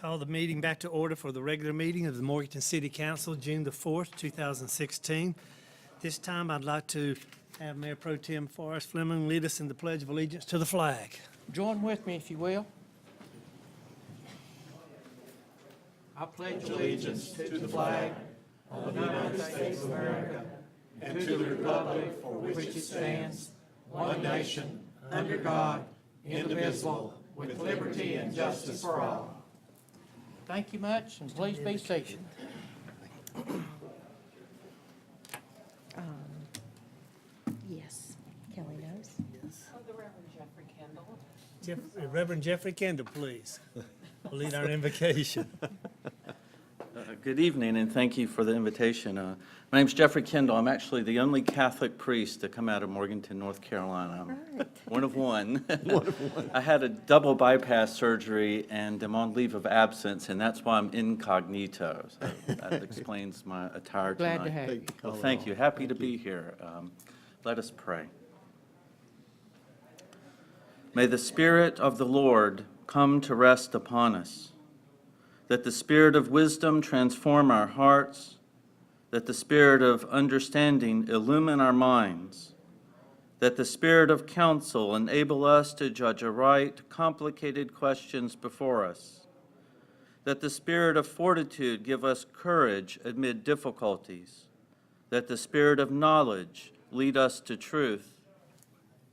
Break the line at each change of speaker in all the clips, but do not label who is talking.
Call the meeting back to order for the regular meeting of the Morganton City Council, June the 4th, 2016. This time, I'd like to have Mayor Pro Tem Forrest Fleming lead us in the Pledge of Allegiance to the flag.
Join with me, if you will. I pledge allegiance to the flag of the United States of America and to the republic for which it stands, one nation, under God, indivisible, with liberty and justice for all. Thank you much, and please be seated.
Yes, Kelly knows.
The Reverend Jeffrey Kendall.
Reverend Jeffrey Kendall, please, will lead our invocation.
Good evening, and thank you for the invitation. My name's Jeffrey Kendall. I'm actually the only Catholic priest to come out of Morganton, North Carolina. I'm
Right.
one of one. I had a double bypass surgery and I'm on leave of absence, and that's why I'm incognito. So that explains my attire tonight.
Glad to have you.
Well, thank you. Happy to be here. Let us pray. May the Spirit of the Lord come to rest upon us, that the Spirit of wisdom transform our hearts, that the Spirit of understanding illumine our minds, that the Spirit of counsel enable us to judge aright complicated questions before us, that the Spirit of fortitude give us courage amid difficulties, that the Spirit of knowledge lead us to truth,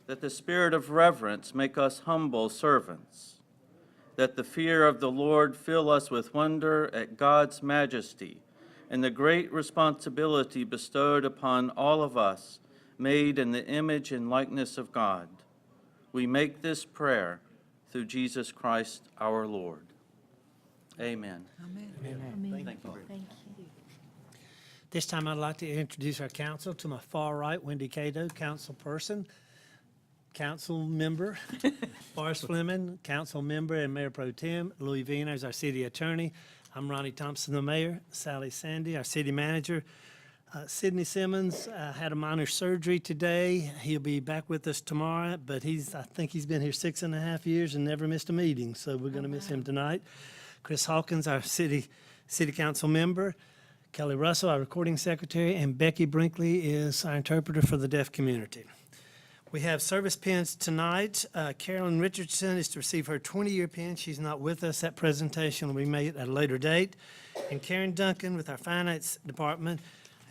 that the Spirit of reverence make us humble servants, that the fear of the Lord fill us with wonder at God's majesty and the great responsibility bestowed upon all of us, made in the image and likeness of God. We make this prayer through Jesus Christ our Lord. Amen.
Amen.
Thank you.
Thank you.
This time, I'd like to introduce our council. To my far right, Wendy Cato, councilperson, council member, Forrest Fleming, council member and Mayor Pro Tem, Louis Vina is our city attorney. I'm Ronnie Thompson, the mayor, Sally Sandy, our city manager. Sidney Simmons had a minor surgery today. He'll be back with us tomorrow, but I think he's been here 6.5 years and never missed a meeting, so we're going to miss him tonight. Chris Hawkins, our city council member. Kelly Russell, our recording secretary, and Becky Brinkley is our interpreter for the deaf community. We have service pins tonight. Carolyn Richardson is to receive her 20-year pin. She's not with us. That presentation will be made at a later date. And Karen Duncan with our finance department,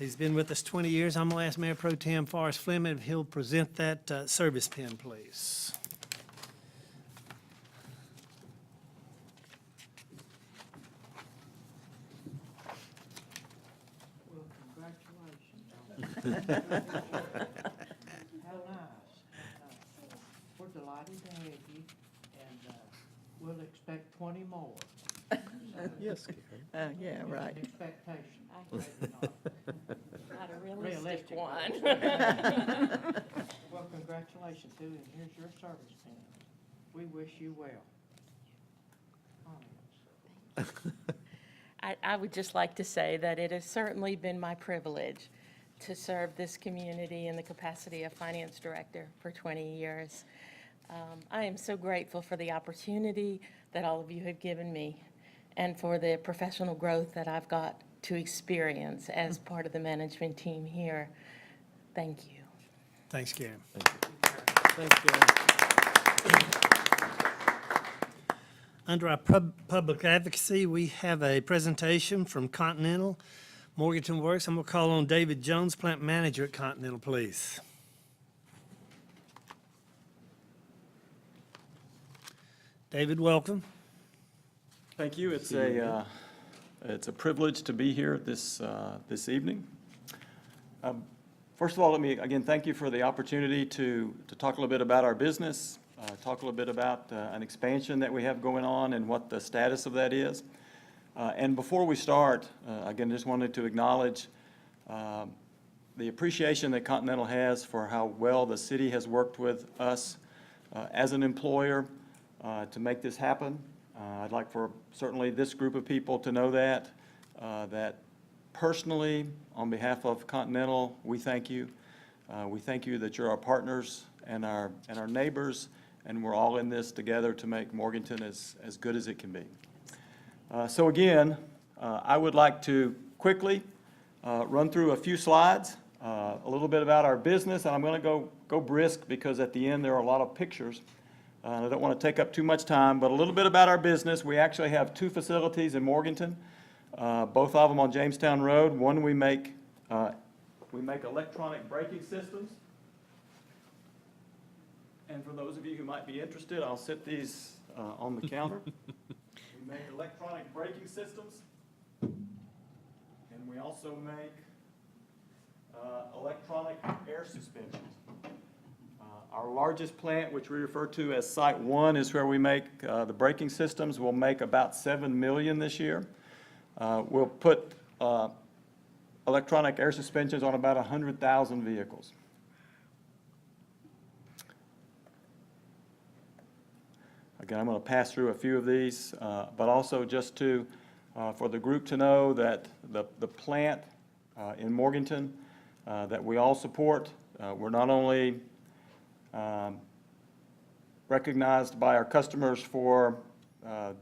who's been with us 20 years. I'm going to ask Mayor Pro Tem Forrest Fleming if he'll present that service pin, please.
Well, congratulations. How nice. We're delighted to have you, and we'll expect 20 more.
Yes,
Yeah, right.
Expectation.
Not a realistic
Realistic.
one.
Well, congratulations, too, and here's your service pin. We wish you well.
I would just like to say that it has certainly been my privilege to serve this community in the capacity of finance director for 20 years. I am so grateful for the opportunity that all of you have given me and for the professional growth that I've got to experience as part of the management team here. Thank you.
Thanks, Karen. Under our public advocacy, we have a presentation from Continental Morganton Works. I'm going to call on David Jones, plant manager at Continental, please. David, welcome.
Thank you. It's a privilege to be here this evening. First of all, let me again thank you for the opportunity to talk a little bit about our business, talk a little bit about an expansion that we have going on and what the status of that is. And before we start, again, just wanted to acknowledge the appreciation that Continental has for how well the city has worked with us as an employer to make this happen. I'd like for certainly this group of people to know that personally, on behalf of Continental, we thank you. We thank you that you're our partners and our neighbors, and we're all in this together to make Morganton as good as it can be. So again, I would like to quickly run through a few slides, a little bit about our business, and I'm going to go brisk because at the end there are a lot of pictures. I don't want to take up too much time, but a little bit about our business. We actually have 2 facilities in Morganton, both of them on Jamestown Road. One we make electronic braking systems. And for those of you who might be interested, I'll set these on the counter. We make electronic braking systems, and we also make electronic air suspensions. Our largest plant, which we refer to as Site 1, is where we make the braking systems. We'll make about 7 million this year. We'll put electronic air suspensions on about 100,000 vehicles. Again, I'm going to pass through a few of these, but also just to, for the group to know that the plant in Morganton that we all support, we're not only recognized by our customers for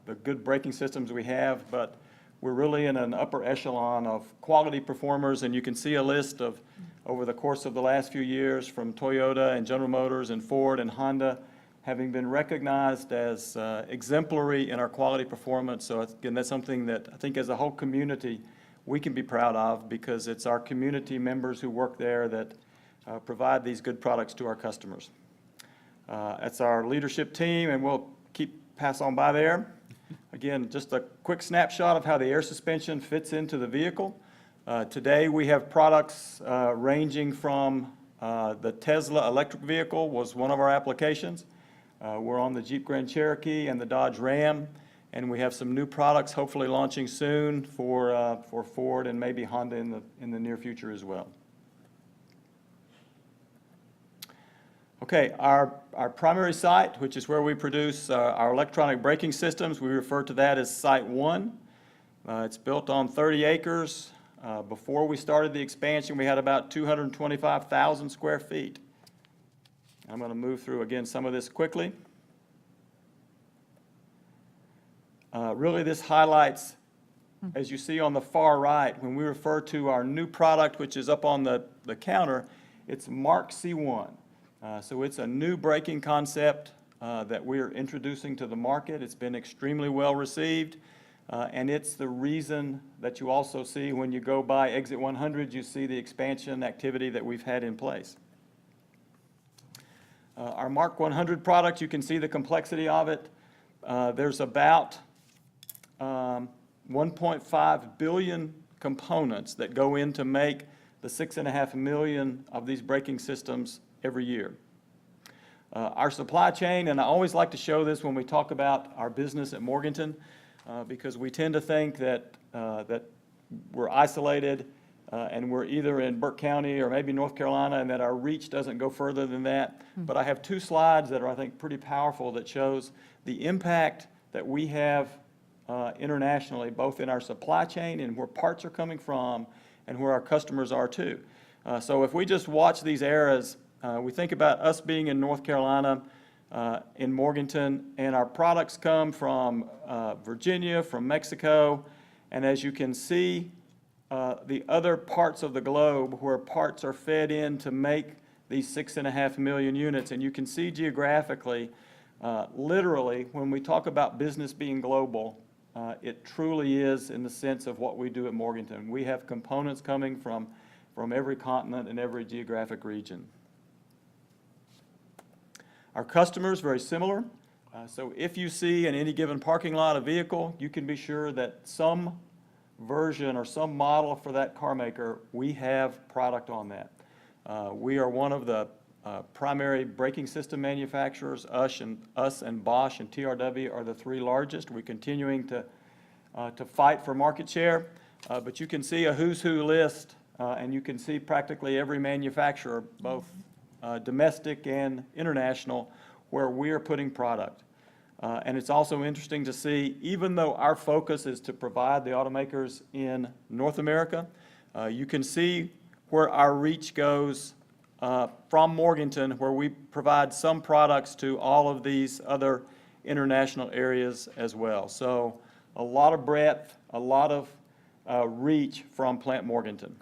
the good braking systems we have, but we're really in an upper echelon of quality performers, and you can see a list of, over the course of the last few years, from Toyota and General Motors and Ford and Honda, having been recognized as exemplary in our quality performance. So again, that's something that I think as a whole community we can be proud of, because it's our community members who work there that provide these good products to our customers. That's our leadership team, and we'll pass on by there. Again, just a quick snapshot of how the air suspension fits into the vehicle. Today we have products ranging from the Tesla electric vehicle was one of our applications. We're on the Jeep Grand Cherokee and the Dodge Ram, and we have some new products hopefully launching soon for Ford and maybe Honda in the near future as well. Okay, our primary site, which is where we produce our electronic braking systems, we refer to that as Site 1. It's built on 30 acres. Before we started the expansion, we had about 225,000 square feet. I'm going to move through, again, some of this quickly. Really, this highlights, as you see on the far right, when we refer to our new product, which is up on the counter, it's Mark C1. So it's a new braking concept that we're introducing to the market. It's been extremely well received, and it's the reason that you also see when you go by Exit 100, you see the expansion activity that we've had in place. Our Mark 100 product, you can see the complexity of it. There's about 1.5 billion components that go in to make the 6.5 million of these braking systems every year. Our supply chain, and I always like to show this when we talk about our business at Morganton, because we tend to think that we're isolated and we're either in Burke County or maybe North Carolina, and that our reach doesn't go further than that. But I have 2 slides that are, I think, pretty powerful that shows the impact that we have internationally, both in our supply chain and where parts are coming from and where our customers are too. So if we just watch these eras, we think about us being in North Carolina, in Morganton, and our products come from Virginia, from Mexico, and as you can see, the other parts of the globe where parts are fed in to make these 6.5 million units. And you can see geographically, literally, when we talk about business being global, it truly is in the sense of what we do at Morganton. We have components coming from every continent and every geographic region. Our customers, very similar. So if you see in any given parking lot a vehicle, you can be sure that some version or some model for that car maker, we have product on that. We are one of the primary braking system manufacturers. Us and Bosch and TRW are the 3 largest. We're continuing to fight for market share, but you can see a who's who list, and you can see practically every manufacturer, both domestic and international, where we are putting product. And it's also interesting to see, even though our focus is to provide the automakers in North America, you can see where our reach goes from Morganton, where we provide some products to all of these other international areas as well. So a lot of breadth, a lot of reach from Plant Morganton.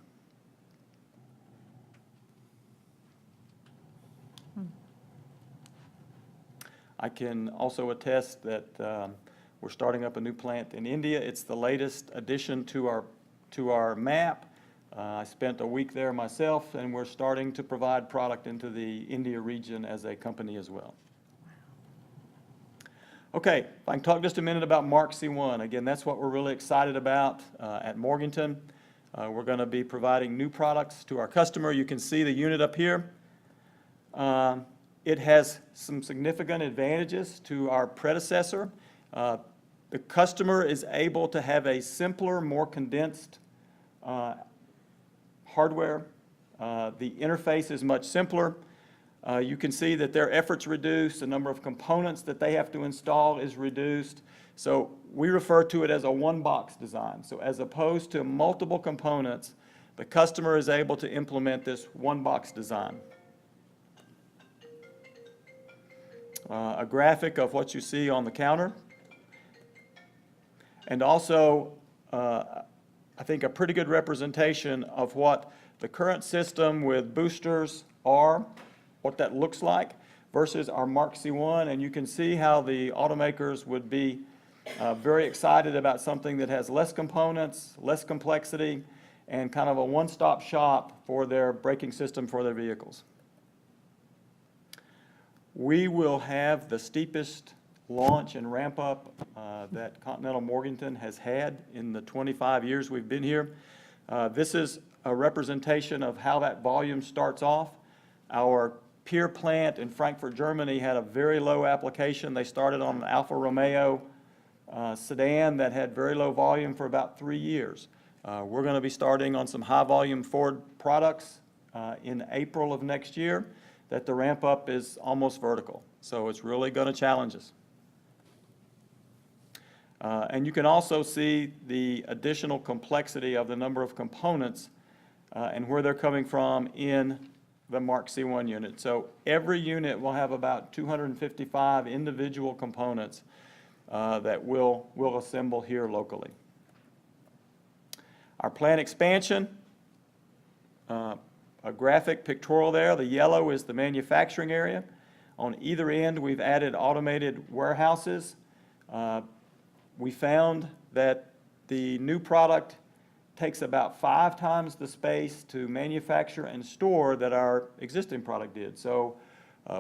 I can also attest that we're starting up a new plant in India. It's the latest addition to our map. I spent a week there myself, and we're starting to provide product into the India region as a company as well. Okay, if I can talk just a minute about Mark C1. Again, that's what we're really excited about at Morganton. We're going to be providing new products to our customer. You can see the unit up here. It has some significant advantages to our predecessor. The customer is able to have a simpler, more condensed hardware. The interface is much simpler. You can see that their effort's reduced, the number of components that they have to install is reduced. So we refer to it as a one-box design. So as opposed to multiple components, the customer is able to implement this one-box design. A graphic of what you see on the counter. And also, I think a pretty good representation of what the current system with boosters are, what that looks like, versus our Mark C1. And you can see how the automakers would be very excited about something that has less components, less complexity, and kind of a one-stop shop for their braking system for their vehicles. We will have the steepest launch and ramp up that Continental Morganton has had in the 25 years we've been here. This is a representation of how that volume starts off. Our peer plant in Frankfurt, Germany had a very low application. They started on an Alfa Romeo sedan that had very low volume for about 3 years. We're going to be starting on some high volume Ford products in April of next year, that the ramp up is almost vertical. So it's really going to challenge us. And you can also see the additional complexity of the number of components and where they're coming from in the Mark C1 unit. So every unit will have about 255 individual components that we'll assemble here locally. Our plant expansion, a graphic pictorial there. The yellow is the manufacturing area. On either end, we've added automated warehouses. We found that the new product takes about 5 times the space to manufacture and store that our existing product did. So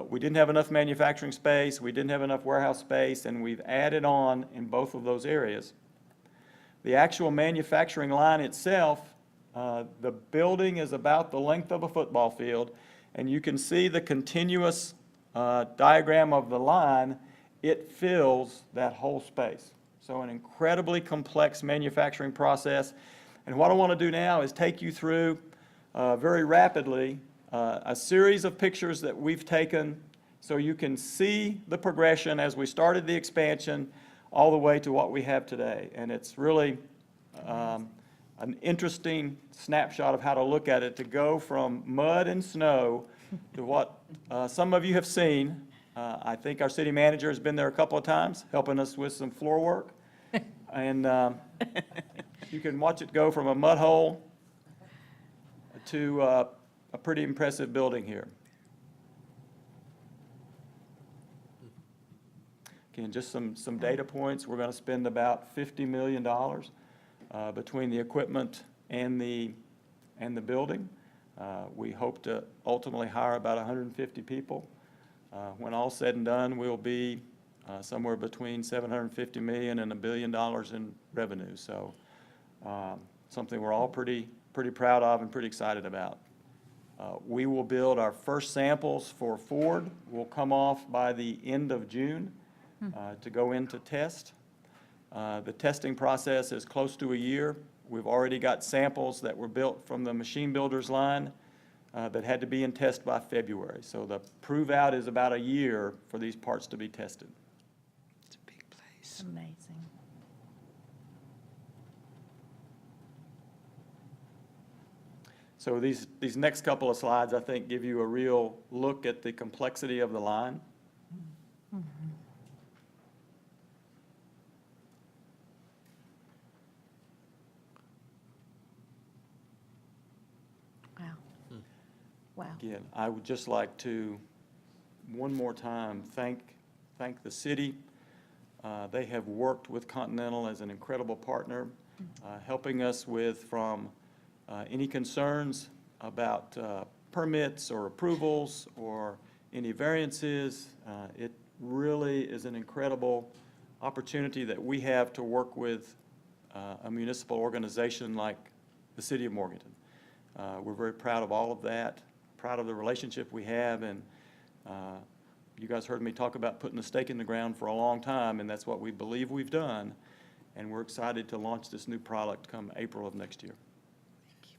we didn't have enough manufacturing space, we didn't have enough warehouse space, and we've added on in both of those areas. The actual manufacturing line itself, the building is about the length of a football field, and you can see the continuous diagram of the line. It fills that whole space. So an incredibly complex manufacturing process. And what I want to do now is take you through very rapidly a series of pictures that we've taken so you can see the progression as we started the expansion all the way to what we have today. And it's really an interesting snapshot of how to look at it, to go from mud and snow to what some of you have seen. I think our city manager has been there a couple of times helping us with some floor work. And you can watch it go from a mud hole to a pretty impressive building here. Again, just some data points. We're going to spend about $50 million between the equipment and the building. We hope to ultimately hire about 150 people. When all's said and done, we'll be somewhere between $750 million and $1 billion in revenue. So something we're all pretty proud of and pretty excited about. We will build our first samples for Ford. We'll come off by the end of June to go into test. The testing process is close to a year. We've already got samples that were built from the machine builder's line that had to be in test by February. So the prove out is about a year for these parts to be tested.
It's a big place.
Amazing.
So these next couple of slides, I think, give you a real look at the complexity of the line.
Wow.
Again, I would just like to, one more time, thank the city. They have worked with Continental as an incredible partner, helping us from any concerns about permits or approvals or any variances. It really is an incredible opportunity that we have to work with a municipal organization like the City of Morganton. We're very proud of all of that, proud of the relationship we have, and you guys heard me talk about putting a stake in the ground for a long time, and that's what we believe we've done, and we're excited to launch this new product come April of next year.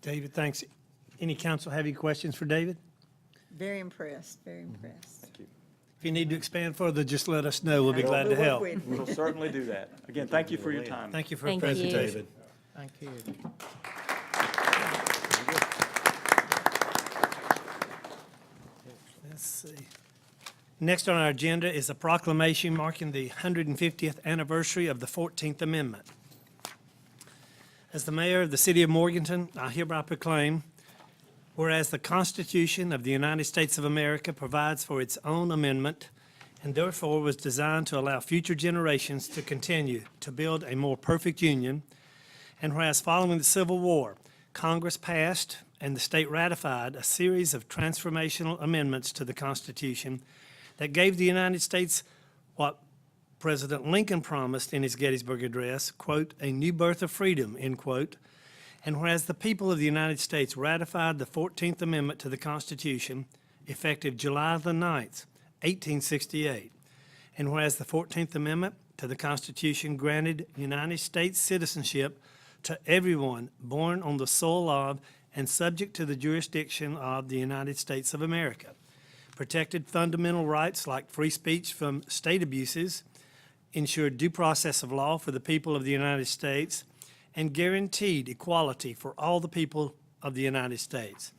David, thanks. Any council have any questions for David?
Very impressed, very impressed.
Thank you.
If you need to expand further, just let us know. We'll be glad to
We'll work
help.
with you.
We'll certainly do that. Again, thank you for your time.
Thank you for the
Thank you.
presentation.
Thank you.
Let's see. Next on our agenda is a proclamation marking the 150th anniversary of the 14th Amendment. As the mayor of the city of Morganton, I hereby proclaim, whereas the Constitution of the United States of America provides for its own amendment and therefore was designed to allow future generations to continue to build a more perfect union, and whereas following the Civil War, Congress passed and the state ratified a series of transformational amendments to the Constitution that gave the United States what President Lincoln promised in his Gettysburg Address, quote, "a new birth of freedom," end quote. And whereas the people of the United States ratified the 14th Amendment to the Constitution, effective July the 9th, 1868, and whereas the 14th Amendment to the Constitution granted United States citizenship to everyone born on the soil of and subject to the jurisdiction of the United States of America, protected fundamental rights like free speech from state abuses, ensured due process of law for the people of the United States, and guaranteed equality for all the people of the United States.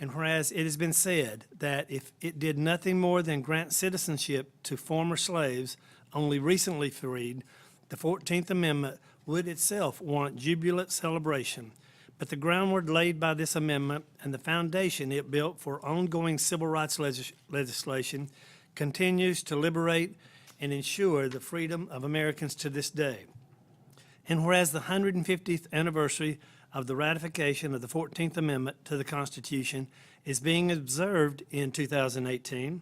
And whereas it has been said that if it did nothing more than grant citizenship to former slaves only recently freed, the 14th Amendment would itself warrant jubilant celebration. But the groundwork laid by this amendment and the foundation it built for ongoing civil rights legislation continues to liberate and ensure the freedom of Americans to this day. And whereas the 150th anniversary of the ratification of the 14th Amendment to the Constitution is being observed in 2018,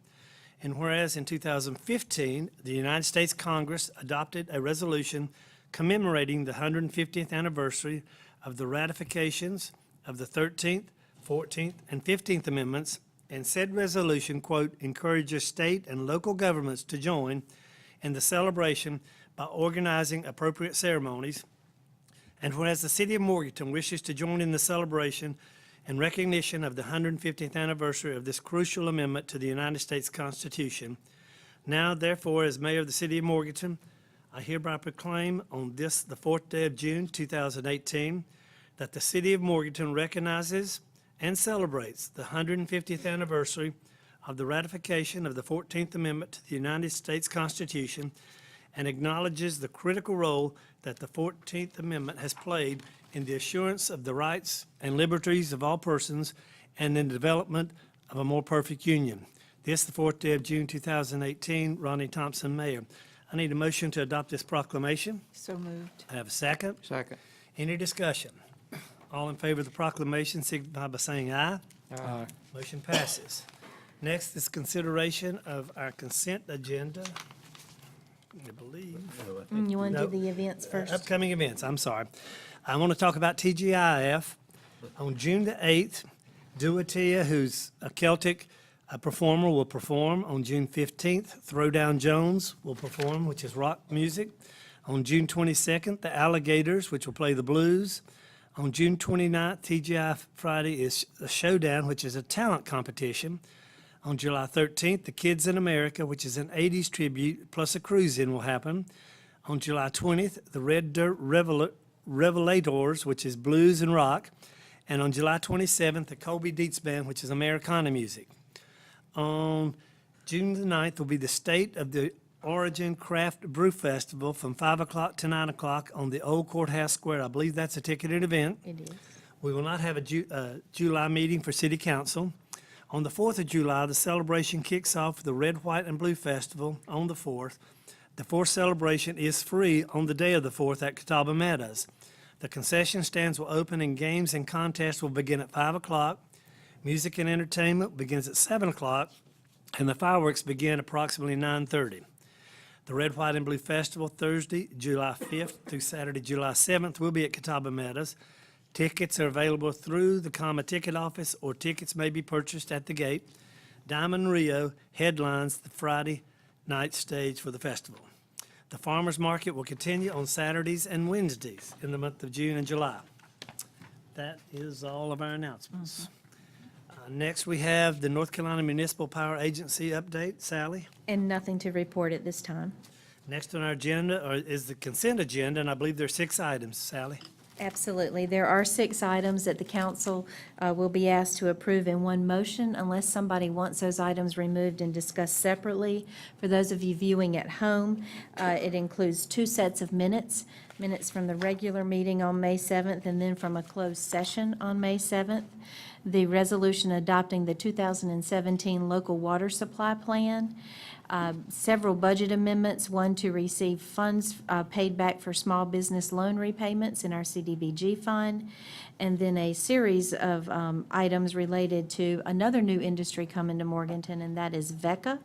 and whereas in 2015, the United States Congress adopted a resolution commemorating the 150th anniversary of the ratifications of the 13th, 14th, and 15th Amendments, and said resolution, quote, encourages state and local governments to join in the celebration by organizing appropriate ceremonies. And whereas the city of Morganton wishes to join in the celebration in recognition of the 150th anniversary of this crucial amendment to the United States Constitution, now therefore, as mayor of the city of Morganton, I hereby proclaim on this, the 4th day of June, 2018, that the city of Morganton recognizes and celebrates the 150th anniversary of the ratification of the 14th Amendment to the United States Constitution and acknowledges the critical role that the 14th Amendment has played in the assurance of the rights and liberties of all persons and in the development of a more perfect union. This, the 4th day of June, 2018, Ronnie Thompson, Mayor. I need a motion to adopt this proclamation.
So moved.
I have a second.
Second.
Any discussion? All in favor of the proclamation signify by saying aye.
Aye.
Motion passes. Next is consideration of our consent agenda. I believe.
You want to
No.
do the events first?
Upcoming events, I'm sorry. I want to talk about TGIF. On June the 8th, Duatia, who's a Celtic performer, will perform. On June 15th, Throwdown Jones will perform, which is rock music. On June 22nd, the Alligators, which will play the blues. On June 29th, TGI Friday is a showdown, which is a talent competition. On July 13th, the Kids in America, which is an 80s tribute, plus a cruise-in will happen. On July 20th, the Red Dirt Revelators, which is blues and rock. And on July 27th, the Colby Dietz Band, which is Americana music. On June the 9th will be the State of the Origin Craft Brew Festival from 5 o'clock to 9 o'clock on the Old Courthouse Square. I believe that's a ticketed event.
It is.
We will not have a July meeting for City Council. On the 4th of July, the celebration kicks off with the Red, White, and Blue Festival on the 4th. The 4th celebration is free on the day of the 4th at Catawba Meadows. The concession stands will open and games and contests will begin at 5 o'clock. Music and entertainment begins at 7 o'clock, and the fireworks begin approximately 9:30. The Red, White, and Blue Festival, Thursday, July 5th through Saturday, July 7th, will be at Catawba Meadows. Tickets are available through the Comma Ticket Office, or tickets may be purchased at the gate. Diamond Rio headlines the Friday night stage for the festival. The Farmers Market will continue on Saturdays and Wednesdays in the month of June and July. That is all of our announcements. Next, we have the North Carolina Municipal Power Agency update. Sally?
And nothing to report at this time.
Next on our agenda is the consent agenda, and I believe there are 6 items. Sally?
Absolutely. There are 6 items that the council will be asked to approve in one motion unless somebody wants those items removed and discussed separately. For those of you viewing at home, it includes 2 sets of minutes from the regular meeting on May 7th and then from a closed session on May 7th. The resolution adopting the 2017 local water supply plan, several budget amendments, one to receive funds paid back for small business loan repayments in our CDBG fund, and then a series of items related to another new industry coming to Morganton, and that is VECA.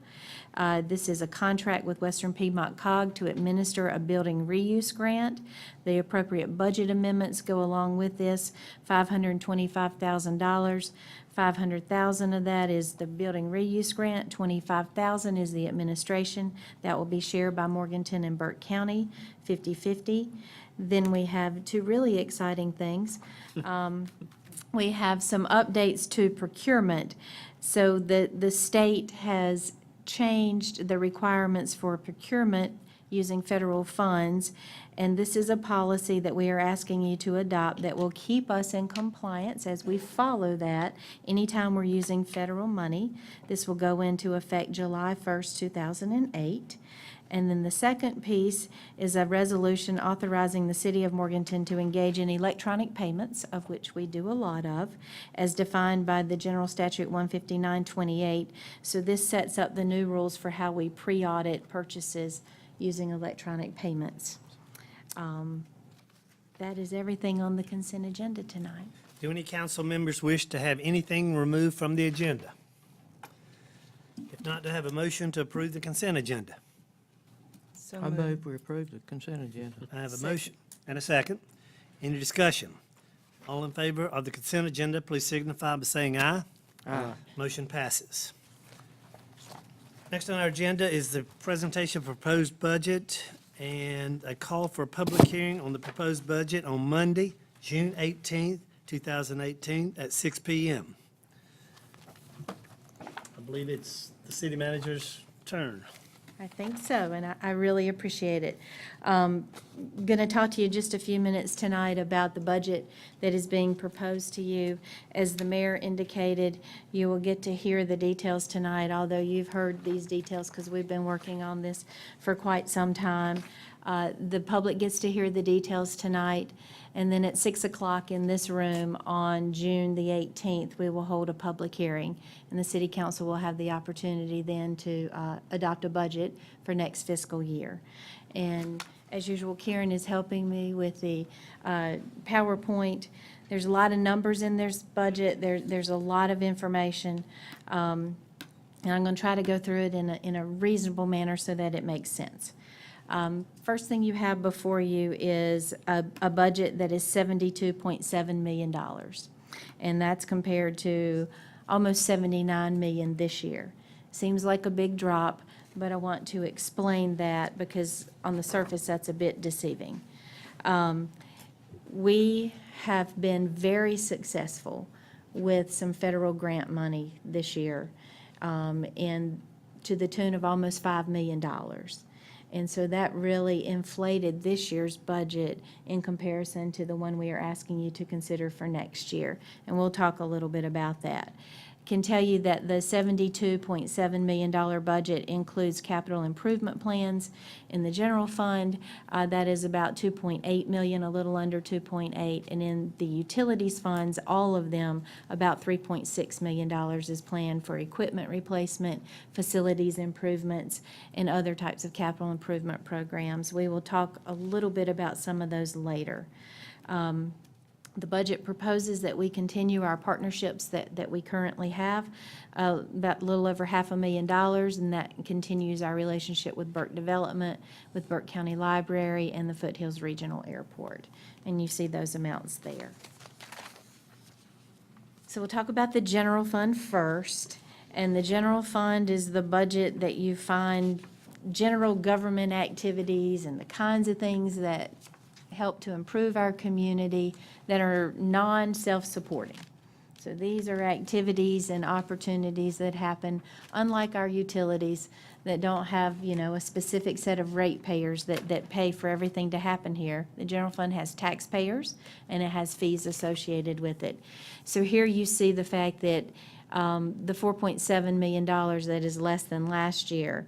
This is a contract with Western Piedmont COG to administer a building reuse grant. The appropriate budget amendments go along with this, $525,000. $500,000 of that is the building reuse grant, $25,000 is the administration. That will be shared by Morganton and Burke County, 50-50. Then we have 2 really exciting things. We have some updates to procurement. So the state has changed the requirements for procurement using federal funds, and this is a policy that we are asking you to adopt that will keep us in compliance as we follow that anytime we're using federal money. This will go into effect July 1st, 2008. And then the second piece is a resolution authorizing the City of Morganton to engage in electronic payments, of which we do a lot of, as defined by the General Statute 15928. So this sets up the new rules for how we pre-audit purchases using electronic payments. That is everything on the consent agenda tonight.
Do any council members wish to have anything removed from the agenda? If not, to have a motion to approve the consent agenda.
So
I move we approve the consent agenda.
I have a motion and a second. Any discussion? All in favor of the consent agenda, please signify by saying aye.
Aye.
Motion passes. Next on our agenda is the presentation of proposed budget and a call for a public hearing on the proposed budget on Monday, June 18th, 2018, at 6 PM. I believe it's the city manager's turn.
I think so, and I really appreciate it. Going to talk to you just a few minutes tonight about the budget that is being proposed to you. As the mayor indicated, you will get to hear the details tonight, although you've heard these details because we've been working on this for quite some time. The public gets to hear the details tonight, and then at 6 o'clock in this room on June the 18th, we will hold a public hearing, and the city council will have the opportunity then to adopt a budget for next fiscal year. And as usual, Karen is helping me with the PowerPoint. There's a lot of numbers in this budget. There's a lot of information, and I'm going to try to go through it in a reasonable manner so that it makes sense. First thing you have before you is a budget that is $72.7 million. And that's compared to almost $79 million this year. Seems like a big drop, but I want to explain that because on the surface, that's a bit deceiving. We have been very successful with some federal grant money this year, and to the tune of almost $5 million. And so that really inflated this year's budget in comparison to the one we are asking you to consider for next year. And we'll talk a little bit about that. Can tell you that the $72.7 million budget includes capital improvement plans in the general fund. That is about 2.8 million, a little under 2.8. And in the utilities funds, all of them, about $3.6 million is planned for equipment replacement, facilities improvements, and other types of capital improvement programs. We will talk a little bit about some of those later. The budget proposes that we continue our partnerships that we currently have, about a little over $500,000, and that continues our relationship with Burke Development, with Burke County Library, and the Foothills Regional Airport. And you see those amounts there. So we'll talk about the general fund first. And the general fund is the budget that you find general government activities and the kinds of things that help to improve our community that are non-self-supporting. So these are activities and opportunities that happen, unlike our utilities, that don't have, a specific set of ratepayers that pay for everything to happen here. The general fund has taxpayers, and it has fees associated with it. So here you see the fact that the $4.7 million that is less than last year,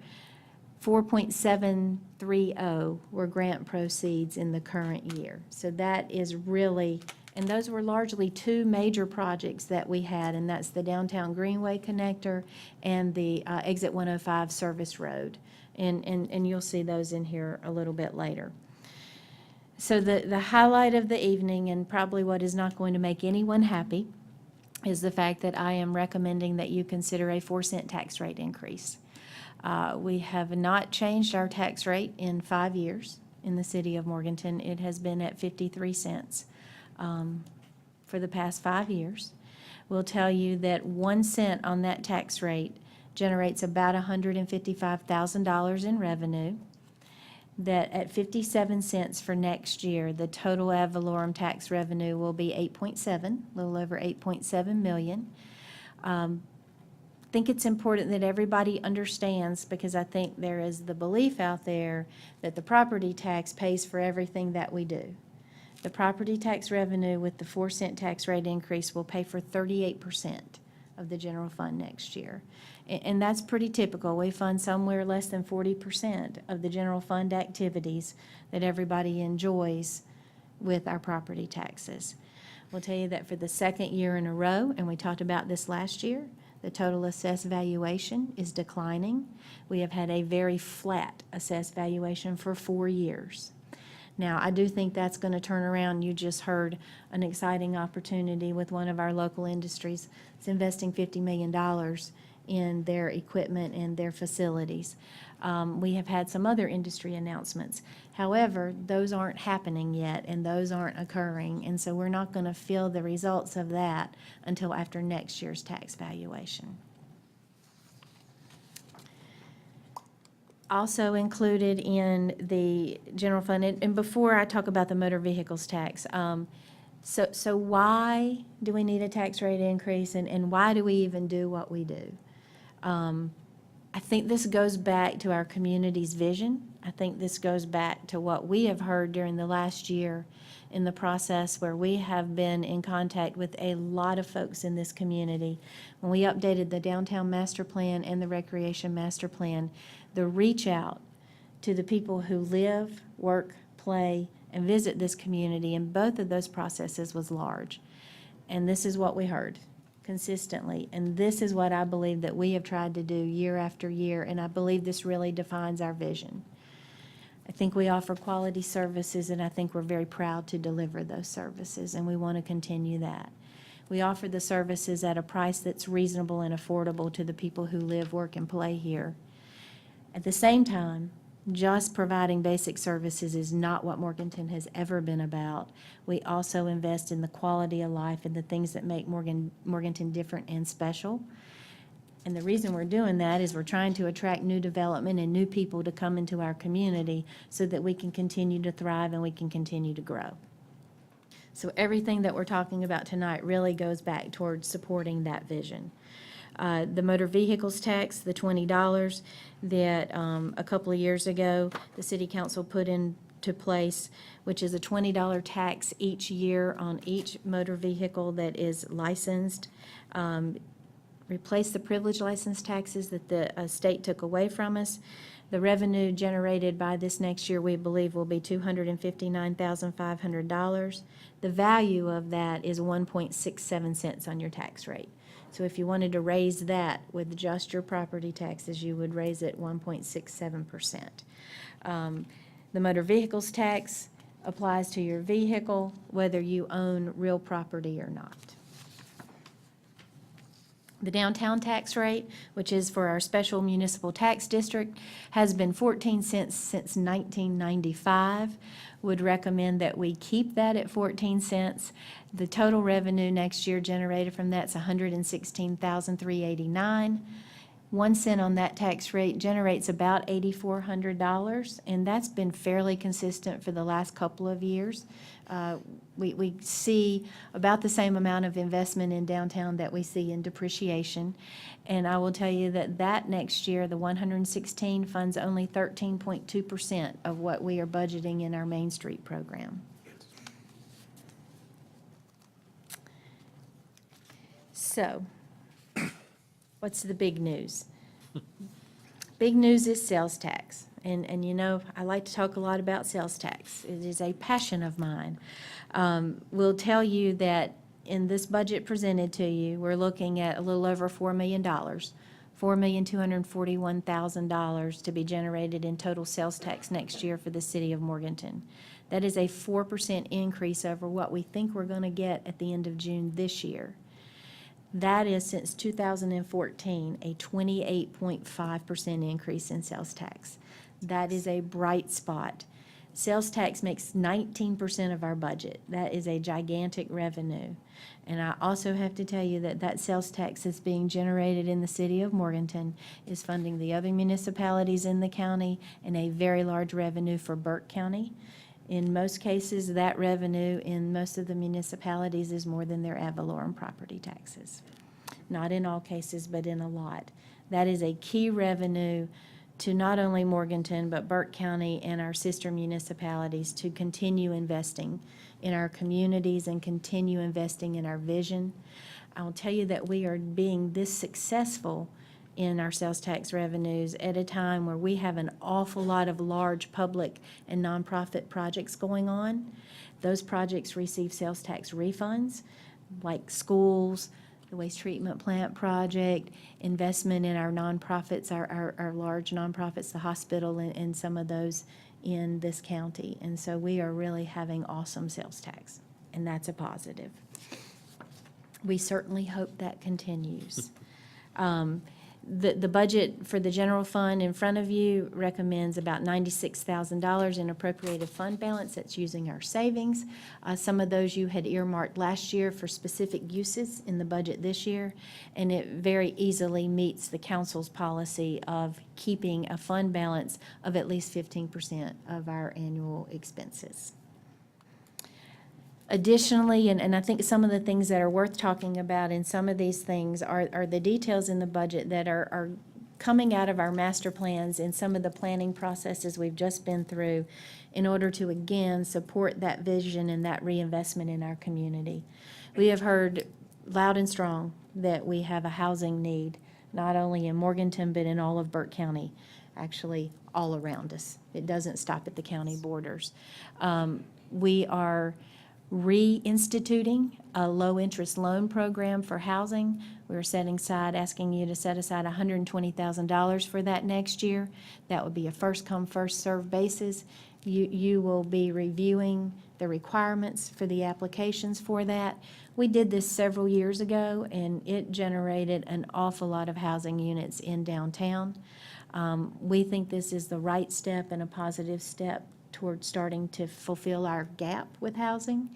4.730 were grant proceeds in the current year. So that is really, and those were largely two major projects that we had, and that's the Downtown Greenway Connector and the Exit 105 Service Road. And you'll see those in here a little bit later. So the highlight of the evening, and probably what is not going to make anyone happy, is the fact that I am recommending that you consider a 4-cent tax rate increase. We have not changed our tax rate in 5 years in the city of Morganton. It has been at 53 cents for the past 5 years. We'll tell you that 1 cent on that tax rate generates about $155,000 in revenue. That at 57 cents for next year, the total ad valorem tax revenue will be 8.7, a little over 8.7 million. I think it's important that everybody understands, because I think there is the belief out there that the property tax pays for everything that we do. The property tax revenue with the 4-cent tax rate increase will pay for 38% of the general fund next year. And that's pretty typical. We fund somewhere less than 40% of the general fund activities that everybody enjoys with our property taxes. We'll tell you that for the second year in a row, and we talked about this last year, the total assessed valuation is declining. We have had a very flat assessed valuation for 4 years. Now, I do think that's going to turn around. You just heard an exciting opportunity with one of our local industries. It's investing $50 million in their equipment and their facilities. We have had some other industry announcements. However, those aren't happening yet, and those aren't occurring, and so we're not going to feel the results of that until after next year's tax valuation. Also included in the general fund, and before I talk about the motor vehicles tax, so why do we need a tax rate increase, and why do we even do what we do? I think this goes back to our community's vision. I think this goes back to what we have heard during the last year in the process, where we have been in contact with a lot of folks in this community. When we updated the downtown master plan and the recreation master plan, the reach out to the people who live, work, play, and visit this community in both of those processes was large. And this is what we heard consistently. And this is what I believe that we have tried to do year after year, and I believe this really defines our vision. I think we offer quality services, and I think we're very proud to deliver those services, and we want to continue that. We offer the services at a price that's reasonable and affordable to the people who live, work, and play here. At the same time, just providing basic services is not what Morganton has ever been about. We also invest in the quality of life and the things that make Morganton different and special. And the reason we're doing that is we're trying to attract new development and new people to come into our community so that we can continue to thrive and we can continue to grow. So everything that we're talking about tonight really goes back towards supporting that vision. The motor vehicles tax, the $20 that a couple of years ago the City Council put into place, which is a $20 tax each year on each motor vehicle that is licensed. replace the privilege license taxes that the state took away from us. The revenue generated by this next year, we believe, will be $259,500. The value of that is 1.67 cents on your tax rate. So if you wanted to raise that with just your property taxes, you would raise it 1.67%. The motor vehicles tax applies to your vehicle, whether you own real property or not. The downtown tax rate, which is for our special municipal tax district, has been 14 cents since 1995. Would recommend that we keep that at 14 cents. The total revenue next year generated from that's $116,389. 1 cent on that tax rate generates about $8,400, and that's been fairly consistent for the last couple of years. We see about the same amount of investment in downtown that we see in depreciation. And I will tell you that next year, the 116 funds only 13.2% of what we are budgeting in our Main Street program. So, what's the big news? Big news is sales tax. And you know, I like to talk a lot about sales tax. It is a passion of mine. We'll tell you that in this budget presented to you, we're looking at a little over $4 million, $4,241,000 to be generated in total sales tax next year for the city of Morganton. That is a 4% increase over what we think we're going to get at the end of June this year. That is, since 2014, a 28.5% increase in sales tax. That is a bright spot. Sales tax makes 19% of our budget. That is a gigantic revenue. And I also have to tell you that sales tax that's being generated in the city of Morganton is funding the other municipalities in the county and a very large revenue for Burke County. In most cases, that revenue in most of the municipalities is more than their ad valorem property taxes. Not in all cases, but in a lot. That is a key revenue to not only Morganton, but Burke County and our sister municipalities to continue investing in our communities and continue investing in our vision. I'll tell you that we are being this successful in our sales tax revenues at a time where we have an awful lot of large public and nonprofit projects going on. Those projects receive sales tax refunds, like schools, the waste treatment plant project, investment in our nonprofits, our large nonprofits, the hospital, and some of those in this county. And so we are really having awesome sales tax, and that's a positive. We certainly hope that continues. The budget for the general fund in front of you recommends about $96,000 in appropriated fund balance. That's using our savings. Some of those you had earmarked last year for specific uses in the budget this year, and it very easily meets the council's policy of keeping a fund balance of at least 15% of our annual expenses. Additionally, and I think some of the things that are worth talking about in some of these things are the details in the budget that are coming out of our master plans and some of the planning processes we've just been through in order to, again, support that vision and that reinvestment in our community. We have heard loud and strong that we have a housing need, not only in Morganton, but in all of Burke County, actually all around us. It doesn't stop at the county borders. We are reinstituting a low-interest loan program for housing. We're asking you to set aside $120,000 for that next year. That would be a first-come, first-served basis. You will be reviewing the requirements for the applications for that. We did this several years ago, and it generated an awful lot of housing units in downtown. We think this is the right step and a positive step towards starting to fulfill our gap with housing.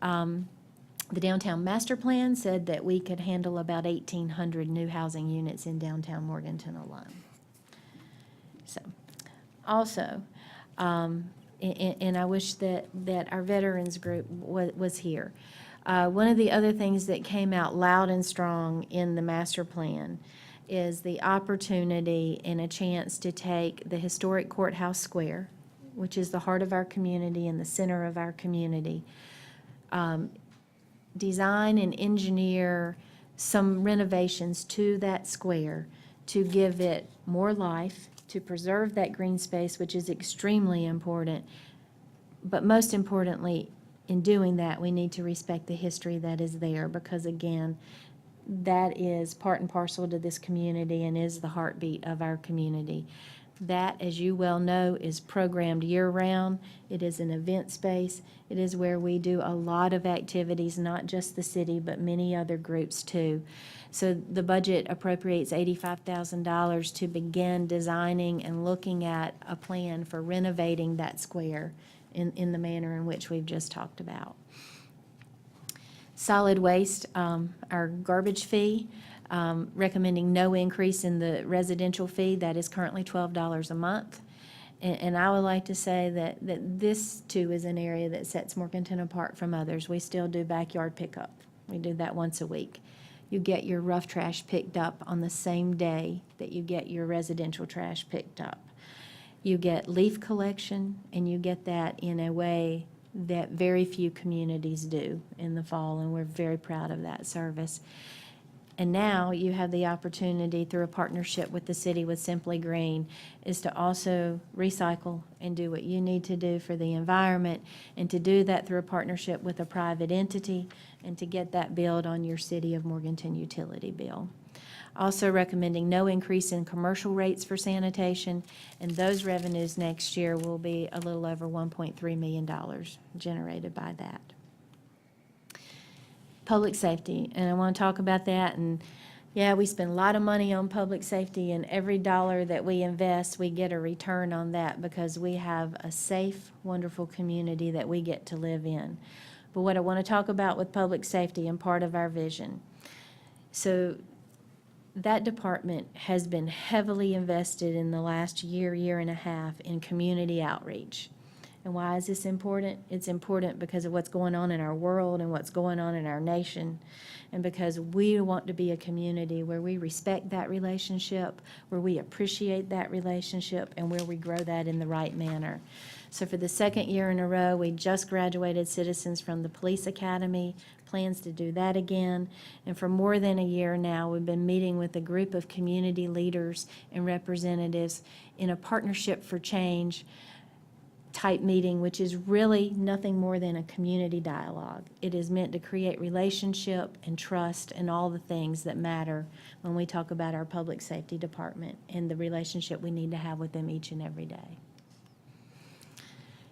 The downtown master plan said that we could handle about 1,800 new housing units in downtown Morganton alone. So, also, and I wish that our veterans group was here. One of the other things that came out loud and strong in the master plan is the opportunity and a chance to take the historic courthouse square, which is the heart of our community and the center of our community, design and engineer some renovations to that square to give it more life, to preserve that green space, which is extremely important. But most importantly, in doing that, we need to respect the history that is there, because again, that is part and parcel to this community and is the heartbeat of our community. That, as you well know, is programmed year-round. It is an event space. It is where we do a lot of activities, not just the city, but many other groups too. So the budget appropriates $85,000 to begin designing and looking at a plan for renovating that square in the manner in which we've just talked about. Solid waste, our garbage fee, recommending no increase in the residential fee. That is currently $12 a month. And I would like to say that this too is an area that sets Morganton apart from others. We still do backyard pickup. We do that once a week. You get your rough trash picked up on the same day that you get your residential trash picked up. You get leaf collection, and you get that in a way that very few communities do in the fall, and we're very proud of that service. And now you have the opportunity, through a partnership with the city, with Simply Green, is to also recycle and do what you need to do for the environment, and to do that through a partnership with a private entity, and to get that billed on your City of Morganton utility bill. Also recommending no increase in commercial rates for sanitation, and those revenues next year will be a little over $1.3 million generated by that. Public safety, and I want to talk about that. And yeah, we spend a lot of money on public safety, and every dollar that we invest, we get a return on that, because we have a safe, wonderful community that we get to live in. But what I want to talk about with public safety, and part of our vision, so that department has been heavily invested in the last year and a half in community outreach. And why is this important? It's important because of what's going on in our world and what's going on in our nation, and because we want to be a community where we respect that relationship, where we appreciate that relationship, and where we grow that in the right manner. So for the second year in a row, we just graduated citizens from the police academy, plans to do that again. And for more than a year now, we've been meeting with a group of community leaders and representatives in a Partnership for Change type meeting, which is really nothing more than a community dialogue. It is meant to create relationship and trust and all the things that matter when we talk about our public safety department and the relationship we need to have with them each and every day.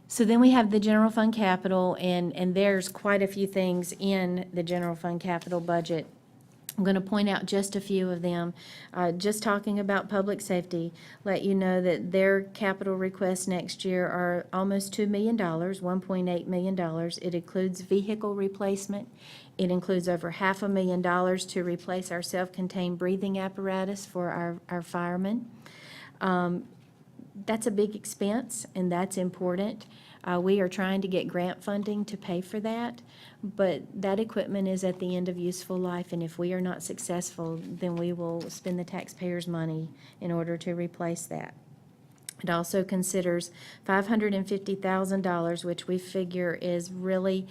So then we have the general fund capital, and there's quite a few things in the general fund capital budget. I'm going to point out just a few of them. Just talking about public safety, let you know that their capital requests next year are almost $2 million, $1.8 million. It includes vehicle replacement. It includes over $500,000 to replace our self-contained breathing apparatus for our firemen. That's a big expense, and that's important. We are trying to get grant funding to pay for that, but that equipment is at the end of useful life, and if we are not successful, then we will spend the taxpayers' money in order to replace that. It also considers $550,000, which we figure is really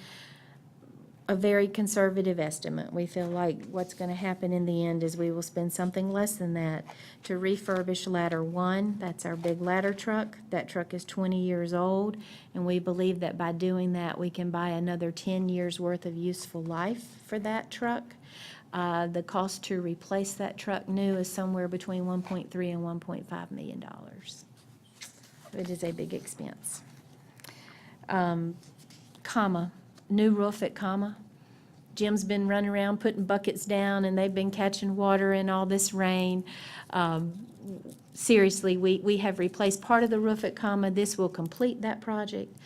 a very conservative estimate. We feel like what's going to happen in the end is we will spend something less than that to refurbish Ladder 1. That's our big ladder truck. That truck is 20 years old, and we believe that by doing that, we can buy another 10 years' worth of useful life for that truck. The cost to replace that truck new is somewhere between $1.3 and $1.5 million. It is a big expense. New roof at Comma. Jim's been running around putting buckets down, and they've been catching water in all this rain. Seriously, we have replaced part of the roof at Comma. This will complete that project.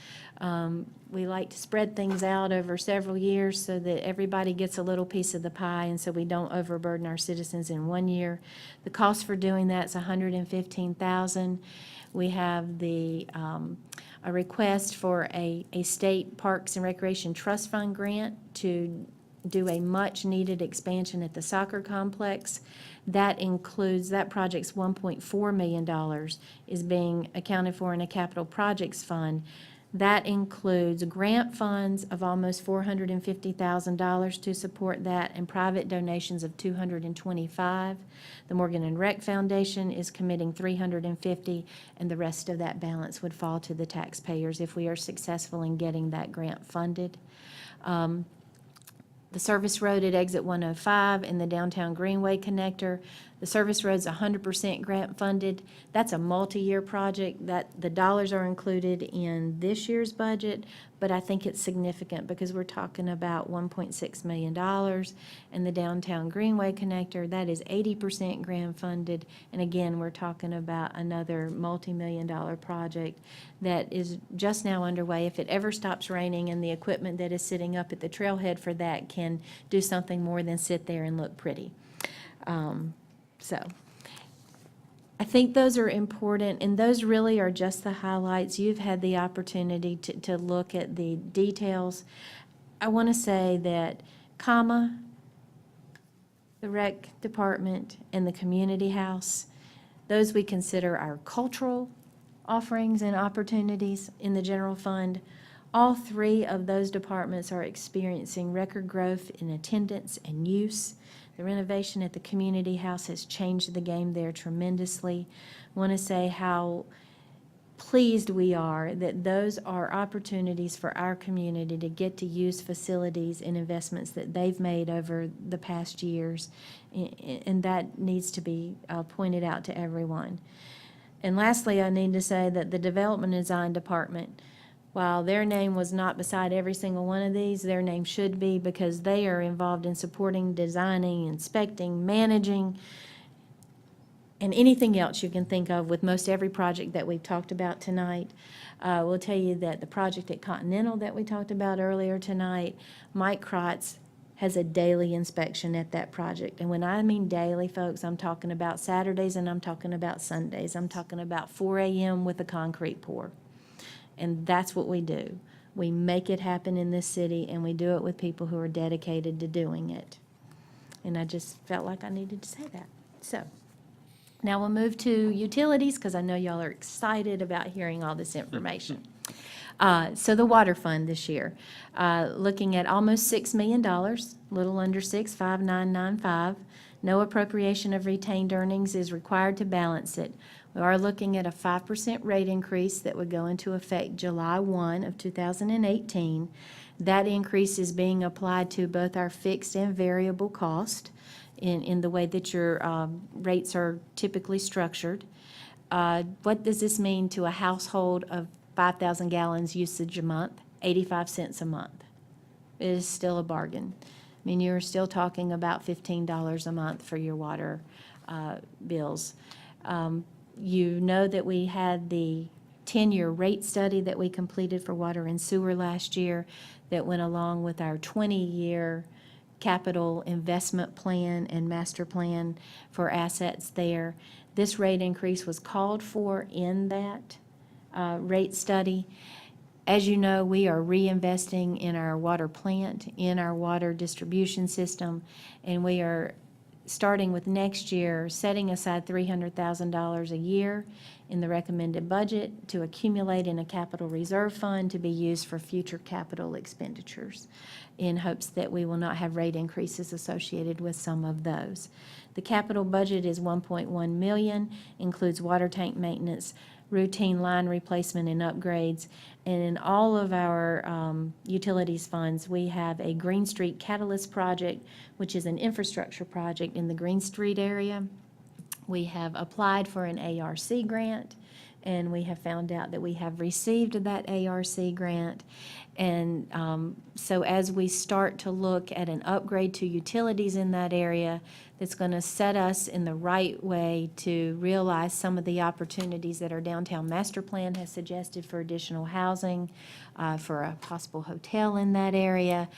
We like to spread things out over several years so that everybody gets a little piece of the pie, and so we don't overburden our citizens in one year. The cost for doing that is $115,000. We have a request for a state Parks and Recreation Trust Fund grant to do a much-needed expansion at the soccer complex. That project's $1.4 million is being accounted for in a capital projects fund. That includes grant funds of almost $450,000 to support that and private donations of $225. The Morgan and Rec Foundation is committing $350, and the rest of that balance would fall to the taxpayers if we are successful in getting that grant funded. The service road at Exit 105 and the Downtown Greenway Connector. The service road's 100% grant funded. That's a multi-year project. That the dollars are included in this year's budget, but I think it's significant because we're talking about $1.6 million. And the Downtown Greenway Connector, that is 80% grant funded. And again, we're talking about another multi-million-dollar project that is just now underway. If it ever stops raining and the equipment that is sitting up at the trailhead for that can do something more than sit there and look pretty. So I think those are important, and those really are just the highlights. You've had the opportunity to look at the details. I want to say that, the rec department and the community house, those we consider our cultural offerings and opportunities in the general fund. All three of those departments are experiencing record growth in attendance and use. The renovation at the community house has changed the game there tremendously. I want to say how pleased we are that those are opportunities for our community to get to use facilities and investments that they've made over the past years, and that needs to be pointed out to everyone. And lastly, I need to say that the Development Design Department, while their name was not beside every single one of these, their name should be, because they are involved in supporting, designing, inspecting, managing, and anything else you can think of with most every project that we've talked about tonight. We'll tell you that the project at Continental that we talked about earlier tonight, Mike Krotz has a daily inspection at that project. And when I mean daily, folks, I'm talking about Saturdays and I'm talking about Sundays. I'm talking about 4 a.m. with a concrete pour. And that's what we do. We make it happen in this city, and we do it with people who are dedicated to doing it. And I just felt like I needed to say that. So now we'll move to utilities, because I know y'all are excited about hearing all this information. So the water fund this year, looking at almost $6 million, a little under 65995. No appropriation of retained earnings is required to balance it. We are looking at a 5% rate increase that would go into effect July 1 of 2018. That increase is being applied to both our fixed and variable cost in the way that your rates are typically structured. What does this mean to a household of 5,000 gallons usage a month? 85 cents a month. It is still a bargain. I mean, you're still talking about $15 a month for your water bills. You know that we had the 10-year rate study that we completed for water and sewer last year that went along with our 20-year capital investment plan and master plan for assets there. This rate increase was called for in that rate study. As you know, we are reinvesting in our water plant, in our water distribution system, and we are, starting with next year, setting aside $300,000 a year in the recommended budget to accumulate in a capital reserve fund to be used for future capital expenditures, in hopes that we will not have rate increases associated with some of those. The capital budget is $1.1 million, includes water tank maintenance, routine line replacement and upgrades. And in all of our utilities funds, we have a Green Street Catalyst project, which is an infrastructure project in the Green Street area. We have applied for an ARC grant, and we have found out that we have received that ARC grant. And so as we start to look at an upgrade to utilities in that area, that's going to set us in the right way to realize some of the opportunities that our downtown master plan has suggested for additional housing, for a possible hotel in that area.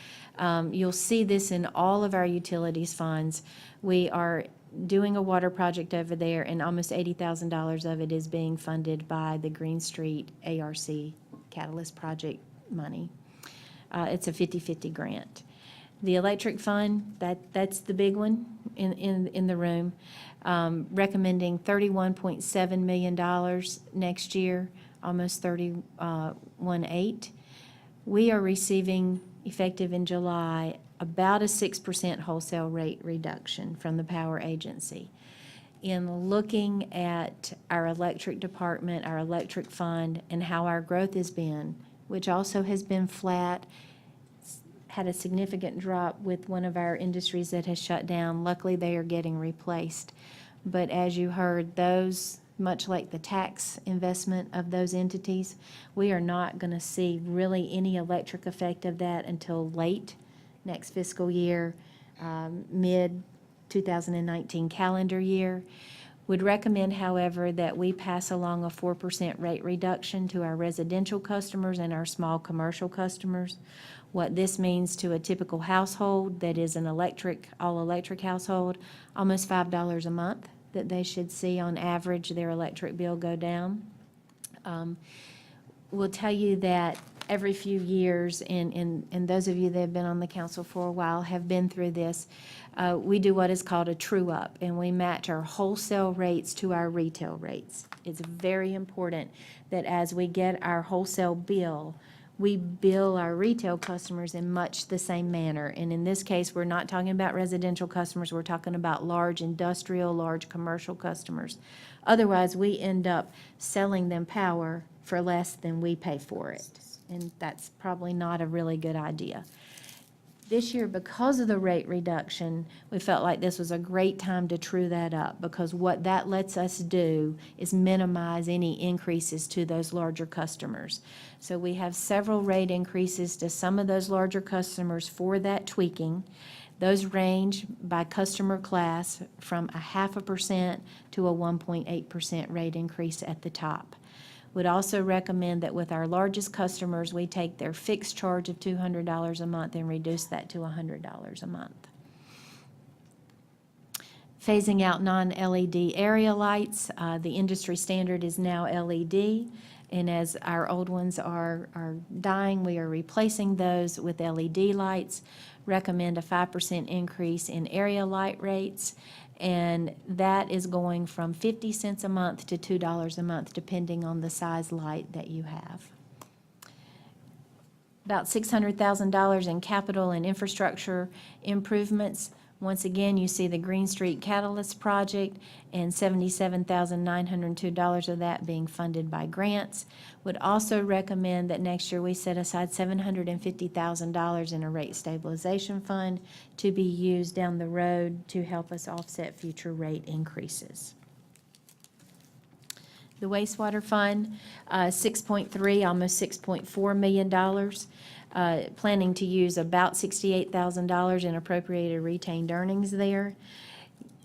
You'll see this in all of our utilities funds. We are doing a water project over there, and almost $80,000 of it is being funded by the Green Street ARC Catalyst project money. It's a 50-50 grant. The electric fund, that's the big one in the room, recommending $31.7 million next year. almost 31.8. We are receiving, effective in July, about a 6% wholesale rate reduction from the power agency. In looking at our electric department, our electric fund, and how our growth has been, which also has been flat, had a significant drop with one of our industries that has shut down. Luckily, they are getting replaced. But as you heard, those, much like the tax investment of those entities, we are not going to see really any electric effect of that until late next fiscal year, mid-2019 calendar year. Would recommend, however, that we pass along a 4% rate reduction to our residential customers and our small commercial customers. What this means to a typical household that is an all-electric household, almost $5 a month that they should see on average their electric bill go down. Will tell you that every few years, and those of you that have been on the council for a while have been through this, we do what is called a true-up, and we match our wholesale rates to our retail rates. It's very important that as we get our wholesale bill, we bill our retail customers in much the same manner. And in this case, we're not talking about residential customers, we're talking about large industrial, large commercial customers. Otherwise, we end up selling them power for less than we pay for it. And that's probably not a really good idea. This year, because of the rate reduction, we felt like this was a great time to true that up, because what that lets us do is minimize any increases to those larger customers. So we have several rate increases to some of those larger customers for that tweaking. Those range by customer class from 0.5% to a 1.8% rate increase at the top. Would also recommend that with our largest customers, we take their fixed charge of $200 a month and reduce that to $100 a month. Phasing out non-LED area lights. The industry standard is now LED, and as our old ones are dying, we are replacing those with LED lights. Recommend a 5% increase in area light rates, and that is going from 50 cents a month to $2 a month, depending on the size light that you have. About $600,000 in capital and infrastructure improvements. Once again, you see the Green Street Catalyst project and $77,902 of that being funded by grants. Would also recommend that next year we set aside $750,000 in a rate stabilization fund to be used down the road to help us offset future rate increases. The wastewater fund, 6.3, almost $6.4 million. Planning to use about $68,000 in appropriated retained earnings there.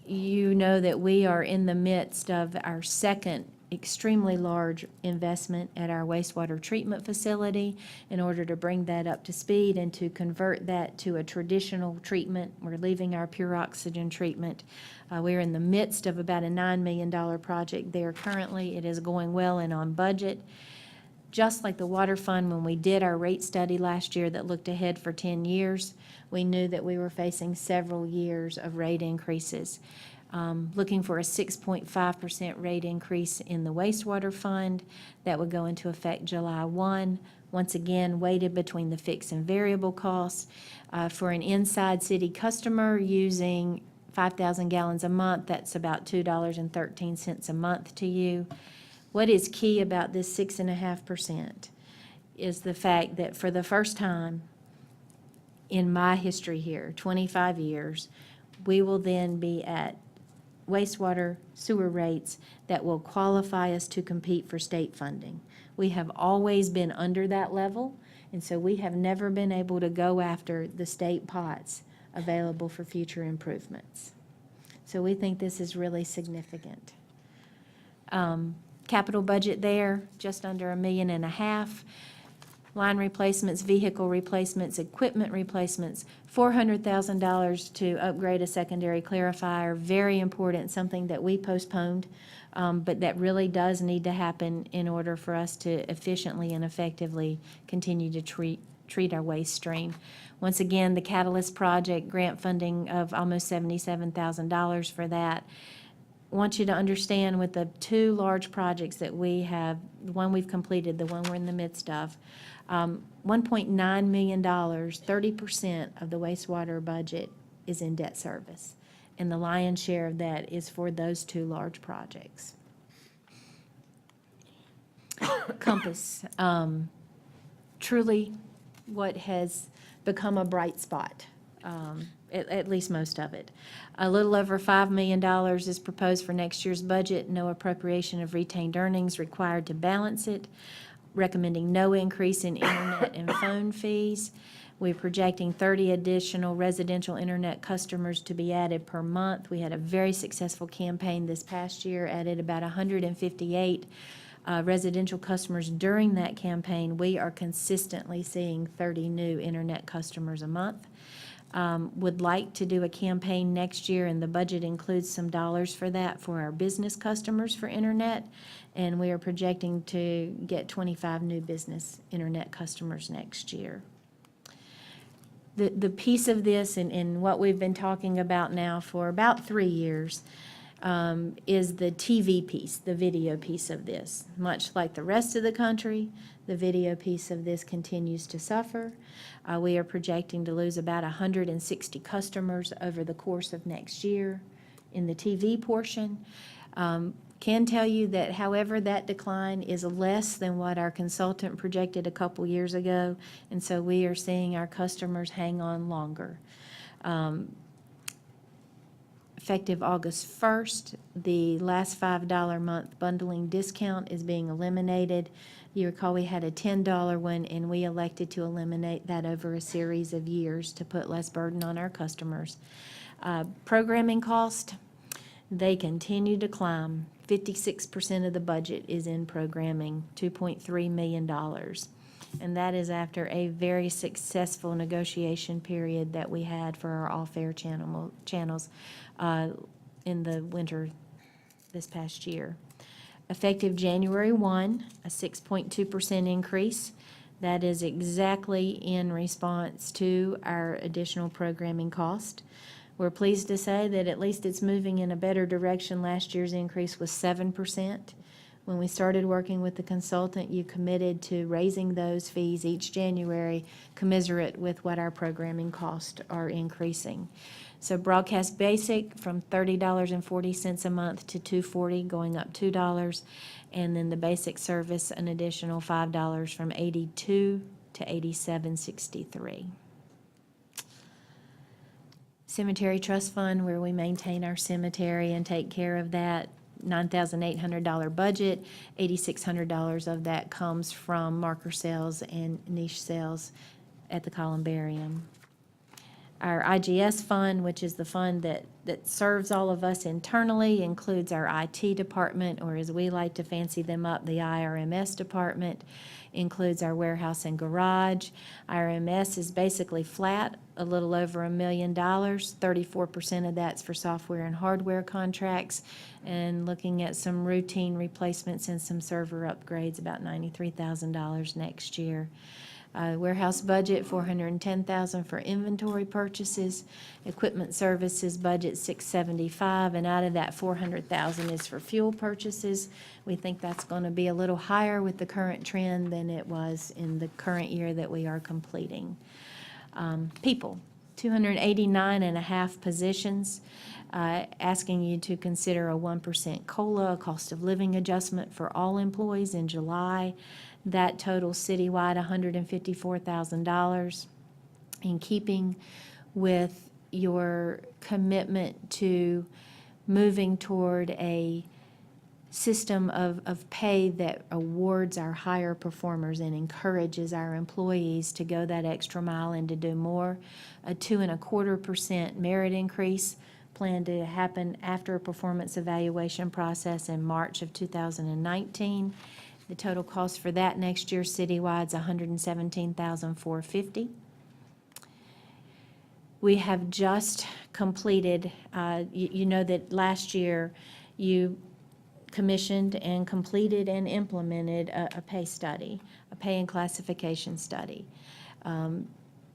You know that we are in the midst of our second extremely large investment at our wastewater treatment facility in order to bring that up to speed and to convert that to a traditional treatment. We're leaving our pure oxygen treatment. We're in the midst of about a $9 million project there currently. It is going well and on budget. Just like the water fund, when we did our rate study last year that looked ahead for 10 years, we knew that we were facing several years of rate increases. Looking for a 6.5% rate increase in the wastewater fund that would go into effect July 1. Once again, weighted between the fixed and variable costs. For an inside city customer using 5,000 gallons a month, that's about $2.13 a month to you. What is key about this 6.5% is the fact that for the first time in my history here, 25 years, we will then be at wastewater sewer rates that will qualify us to compete for state funding. We have always been under that level, and so we have never been able to go after the state pots available for future improvements. So we think this is really significant. Capital budget there, just under $1.5 million. Line replacements, vehicle replacements, equipment replacements, $400,000 to upgrade a secondary clarifier. Very important, something that we postponed, but that really does need to happen in order for us to efficiently and effectively continue to treat our waste stream. Once again, the Catalyst project, grant funding of almost $77,000 for that. want you to understand with the two large projects that we have, the one we've completed, the one we're in the midst of, $1.9 million, 30% of the wastewater budget is in debt service. And the lion's share of that is for those two large projects. Compass, truly what has become a bright spot, at least most of it. A little over $5 million is proposed for next year's budget, no appropriation of retained earnings required to balance it, recommending no increase in internet and phone fees. We're projecting 30 additional residential internet customers to be added per month. We had a very successful campaign this past year, added about 158 residential customers during that campaign. We are consistently seeing 30 new internet customers a month. Would like to do a campaign next year, and the budget includes some dollars for that for our business customers for internet, and we are projecting to get 25 new business internet customers next year. The piece of this and what we've been talking about now for about 3 years is the TV piece, the video piece of this. Much like the rest of the country, the video piece of this continues to suffer. We are projecting to lose about 160 customers over the course of next year in the TV portion. Can tell you that, however, that decline is less than what our consultant projected a couple years ago, and so we are seeing our customers hang on longer. Effective August 1st, the last $5 a month bundling discount is being eliminated. You recall we had a $10 one, and we elected to eliminate that over a series of years to put less burden on our customers. Programming cost, they continue to climb. 56% of the budget is in programming, $2.3 million. And that is after a very successful negotiation period that we had for our off-air channels in the winter this past year. Effective January 1, a 6.2% increase. That is exactly in response to our additional programming cost. We're pleased to say that at least it's moving in a better direction. Last year's increase was 7%. When we started working with the consultant, you committed to raising those fees each January commensurate with what our programming costs are increasing. So broadcast basic from $30.40 a month to $2.40, going up $2, and then the basic service an additional $5 from $82 to $87.63. Cemetery Trust Fund, where we maintain our cemetery and take care of that, $9,800 budget, $8,600 of that comes from marker sales and niche sales at the columbarium. Our IGS fund, which is the fund that serves all of us internally, includes our IT department, or as we like to fancy them up, the IRMS department, includes our warehouse and garage. IRMS is basically flat, a little over $1 million. 34% of that's for software and hardware contracts, and looking at some routine replacements and some server upgrades, about $93,000 next year. Warehouse budget, $410,000 for inventory purchases. Equipment services budget, $675,000, and out of that, $400,000 is for fuel purchases. We think that's going to be a little higher with the current trend than it was in the current year that we are completing. People, 289.5 positions, asking you to consider a 1% COLA, a cost of living adjustment for all employees in July. That totals citywide $154,000, in keeping with your commitment to moving toward a system of pay that awards our higher performers and encourages our employees to go that extra mile and to do more. A 2.25% merit increase planned to happen after a performance evaluation process in March of 2019. The total cost for that next year citywide is $117,450. We have just completed, you know that last year you commissioned and completed and implemented a pay study, a pay and classification study.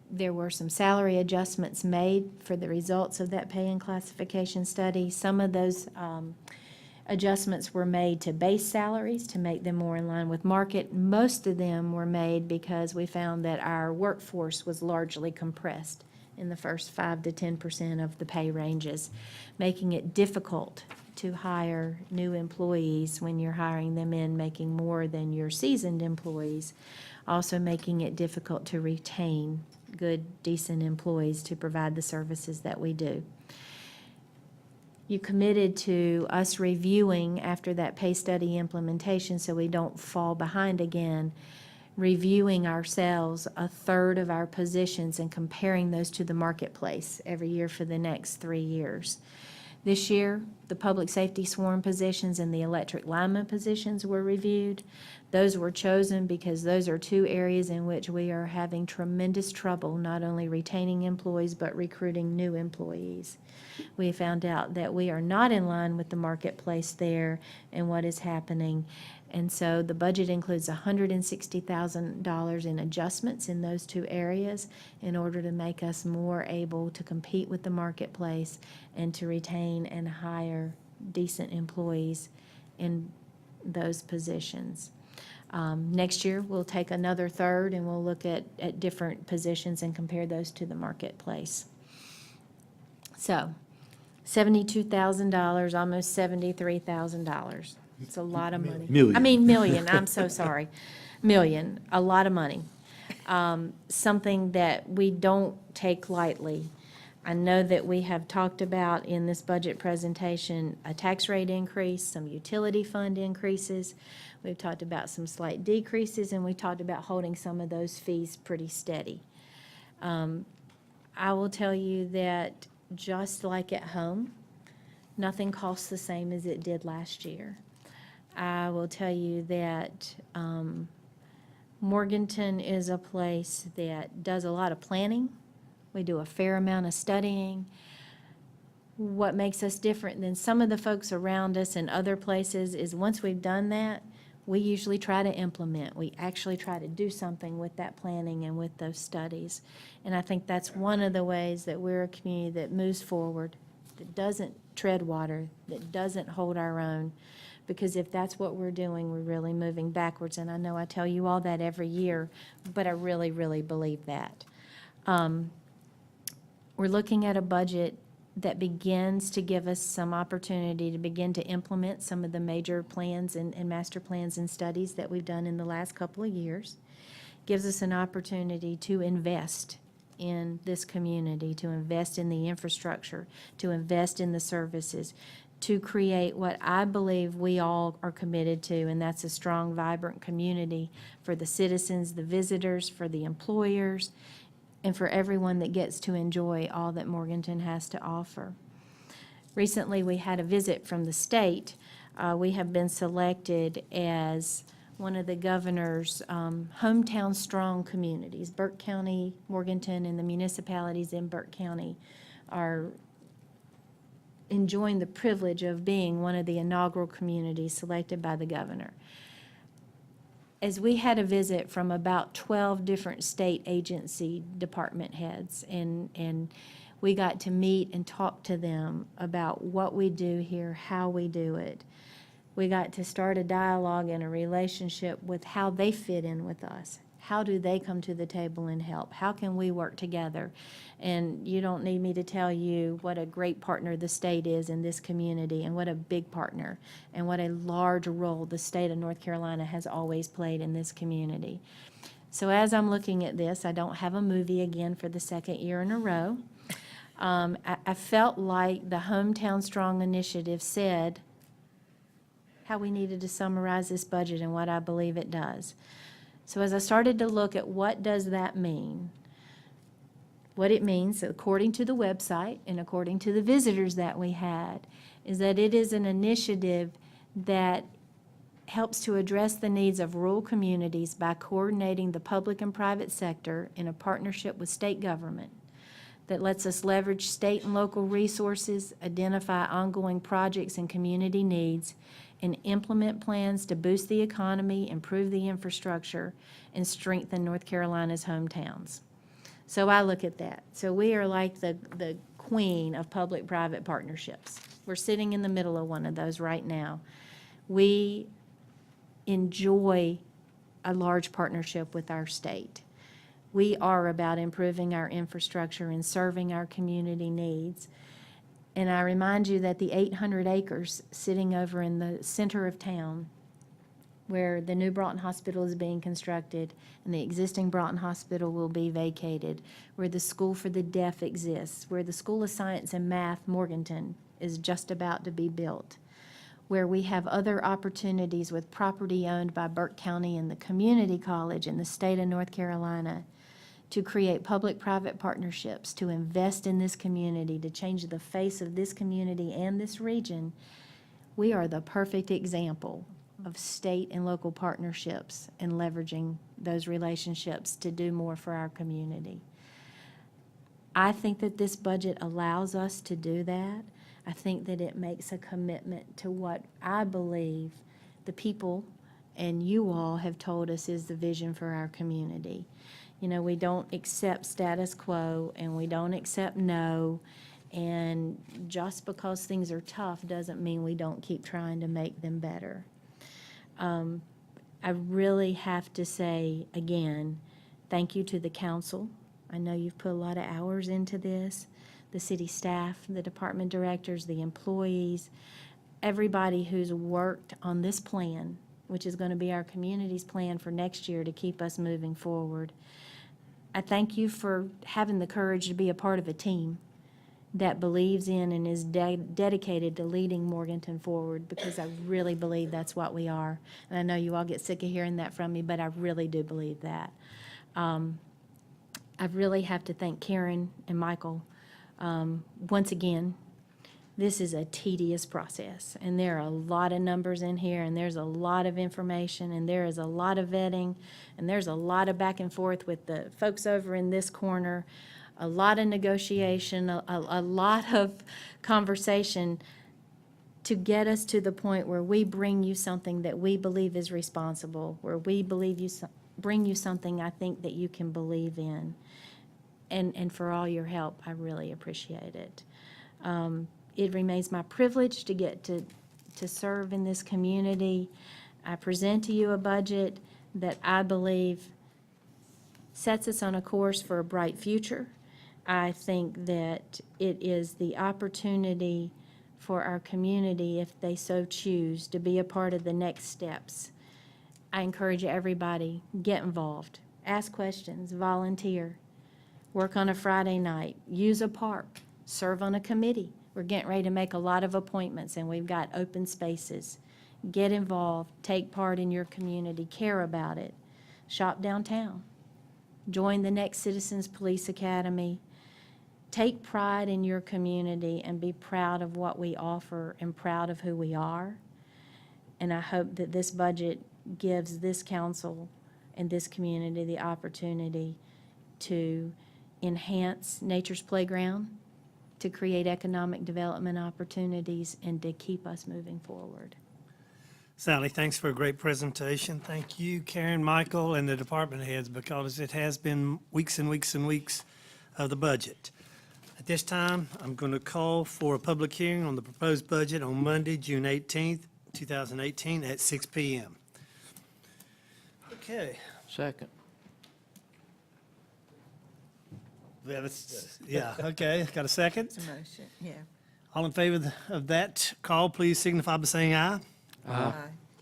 There were some salary adjustments made for the results of that pay and classification study. Some of those Adjustments were made to base salaries to make them more in line with market. Most of them were made because we found that our workforce was largely compressed in the first 5 to 10% of the pay ranges, making it difficult to hire new employees when you're hiring them in making more than your seasoned employees, also making it difficult to retain good, decent employees to provide the services that we do. You committed to us reviewing after that pay study implementation so we don't fall behind again, reviewing ourselves a third of our positions and comparing those to the marketplace every year for the next 3 years. This year, the public safety sworn positions and the electric lineman positions were reviewed. Those were chosen because those are 2 areas in which we are having tremendous trouble, not only retaining employees, but recruiting new employees. We found out that we are not in line with the marketplace there and what is happening. And so the budget includes $160,000 in adjustments in those 2 areas in order to make us more able to compete with the marketplace and to retain and hire decent employees in those positions. Next year, we'll take another third and we'll look at different positions and compare those to the marketplace. So, $72,000, almost $73,000. It's a lot of money. Million, I'm so sorry. Million, a lot of money. Something that we don't take lightly. I know that we have talked about in this budget presentation a tax rate increase, some utility fund increases. We've talked about some slight decreases, and we talked about holding some of those fees pretty steady. I will tell you that just like at home, nothing costs the same as it did last year. I will tell you that Morganton is a place that does a lot of planning. We do a fair amount of studying. What makes us different than some of the folks around us in other places is once we've done that, we usually try to implement. We actually try to do something with that planning and with those studies. And I think that's one of the ways that we're a community that moves forward, that doesn't tread water, that doesn't hold our own. Because if that's what we're doing, we're really moving backwards. And I know I tell you all that every year, but I really, really believe that. We're looking at a budget that begins to give us some opportunity to begin to implement some of the major plans and master plans and studies that we've done in the last couple of years. Gives us an opportunity to invest in this community, to invest in the infrastructure, to invest in the services, to create what I believe we all are committed to, and that's a strong, vibrant community for the citizens, the visitors, for the employers, and for everyone that gets to enjoy all that Morganton has to offer. Recently, we had a visit from the state. We have been selected as one of the governor's hometown strong communities. Burke County, Morganton, and the municipalities in Burke County are enjoying the privilege of being one of the inaugural communities selected by the governor. As we had a visit from about 12 different state agency department heads, and we got to meet and talk to them about what we do here, how we do it. We got to start a dialogue and a relationship with how they fit in with us. How do they come to the table and help? How can we work together? And you don't need me to tell you what a great partner the state is in this community, and what a big partner, and what a large role the state of North Carolina has always played in this community. So as I'm looking at this, I don't have a movie again for the second year in a row. I felt like the Hometown Strong initiative said how we needed to summarize this budget and what I believe it does. So as I started to look at what does that mean, what it means, according to the website and according to the visitors that we had, is that it is an initiative that helps to address the needs of rural communities by coordinating the public and private sector in a partnership with state government, that lets us leverage state and local resources, identify ongoing projects and community needs, and implement plans to boost the economy, improve the infrastructure, and strengthen North Carolina's hometowns. So I look at that. So we are like the queen of public-private partnerships. We're sitting in the middle of one of those right now. We enjoy a large partnership with our state. We are about improving our infrastructure and serving our community needs. And I remind you that the 800 acres sitting over in the center of town, where the new Broughton Hospital is being constructed and the existing Broughton Hospital will be vacated, where the School for the Deaf exists, where the School of Science and Math Morganton is just about to be built, where we have other opportunities with property owned by Burke County and the Community College in the state of North Carolina to create public-private partnerships, to invest in this community, to change the face of this community and this region. We are the perfect example of state and local partnerships and leveraging those relationships to do more for our community. I think that this budget allows us to do that. I think that it makes a commitment to what I believe the people and you all have told us is the vision for our community. You know, we don't accept status quo and we don't accept no. And just because things are tough doesn't mean we don't keep trying to make them better. I really have to say, again, thank you to the council. I know you've put a lot of hours into this, the city staff, the department directors, the employees, everybody who's worked on this plan, which is going to be our community's plan for next year to keep us moving forward. I thank you for having the courage to be a part of a team that believes in and is dedicated to leading Morganton forward, because I really believe that's what we are. And I know you all get sick of hearing that from me, but I really do believe that. I really have to thank Karen and Michael. Once again, this is a tedious process, and there are a lot of numbers in here, and there's a lot of information, and there is a lot of vetting, and there's a lot of back and forth with the folks over in this corner, a lot of negotiation, a lot of conversation to get us to the point where we bring you something that we believe is responsible, where we believe bring you something I think that you can believe in. And for all your help, I really appreciate it. It remains my privilege to get to serve in this community. I present to you a budget that I believe sets us on a course for a bright future. I think that it is the opportunity for our community, if they so choose, to be a part of the next steps. I encourage everybody, get involved, ask questions, volunteer, work on a Friday night, use a park, serve on a committee. We're getting ready to make a lot of appointments, and we've got open spaces. Get involved, take part in your community, care about it. Shop downtown. Join the next Citizens Police Academy. Take pride in your community and be proud of what we offer and proud of who we are. And I hope that this budget gives this council and this community the opportunity to enhance Nature's Playground, to create economic development opportunities, and to keep us moving forward.
Sally, thanks for a great presentation. Thank you, Karen, Michael, and the department heads, because it has been weeks and weeks and weeks of the budget. At this time, I'm going to call for a public hearing on the proposed budget on Monday, June 18th, 2018, at 6 p.m. Okay.
Second.
Okay, got a second?
It's a motion, yeah.
All in favor of that call, please signify by saying aye.
Aye.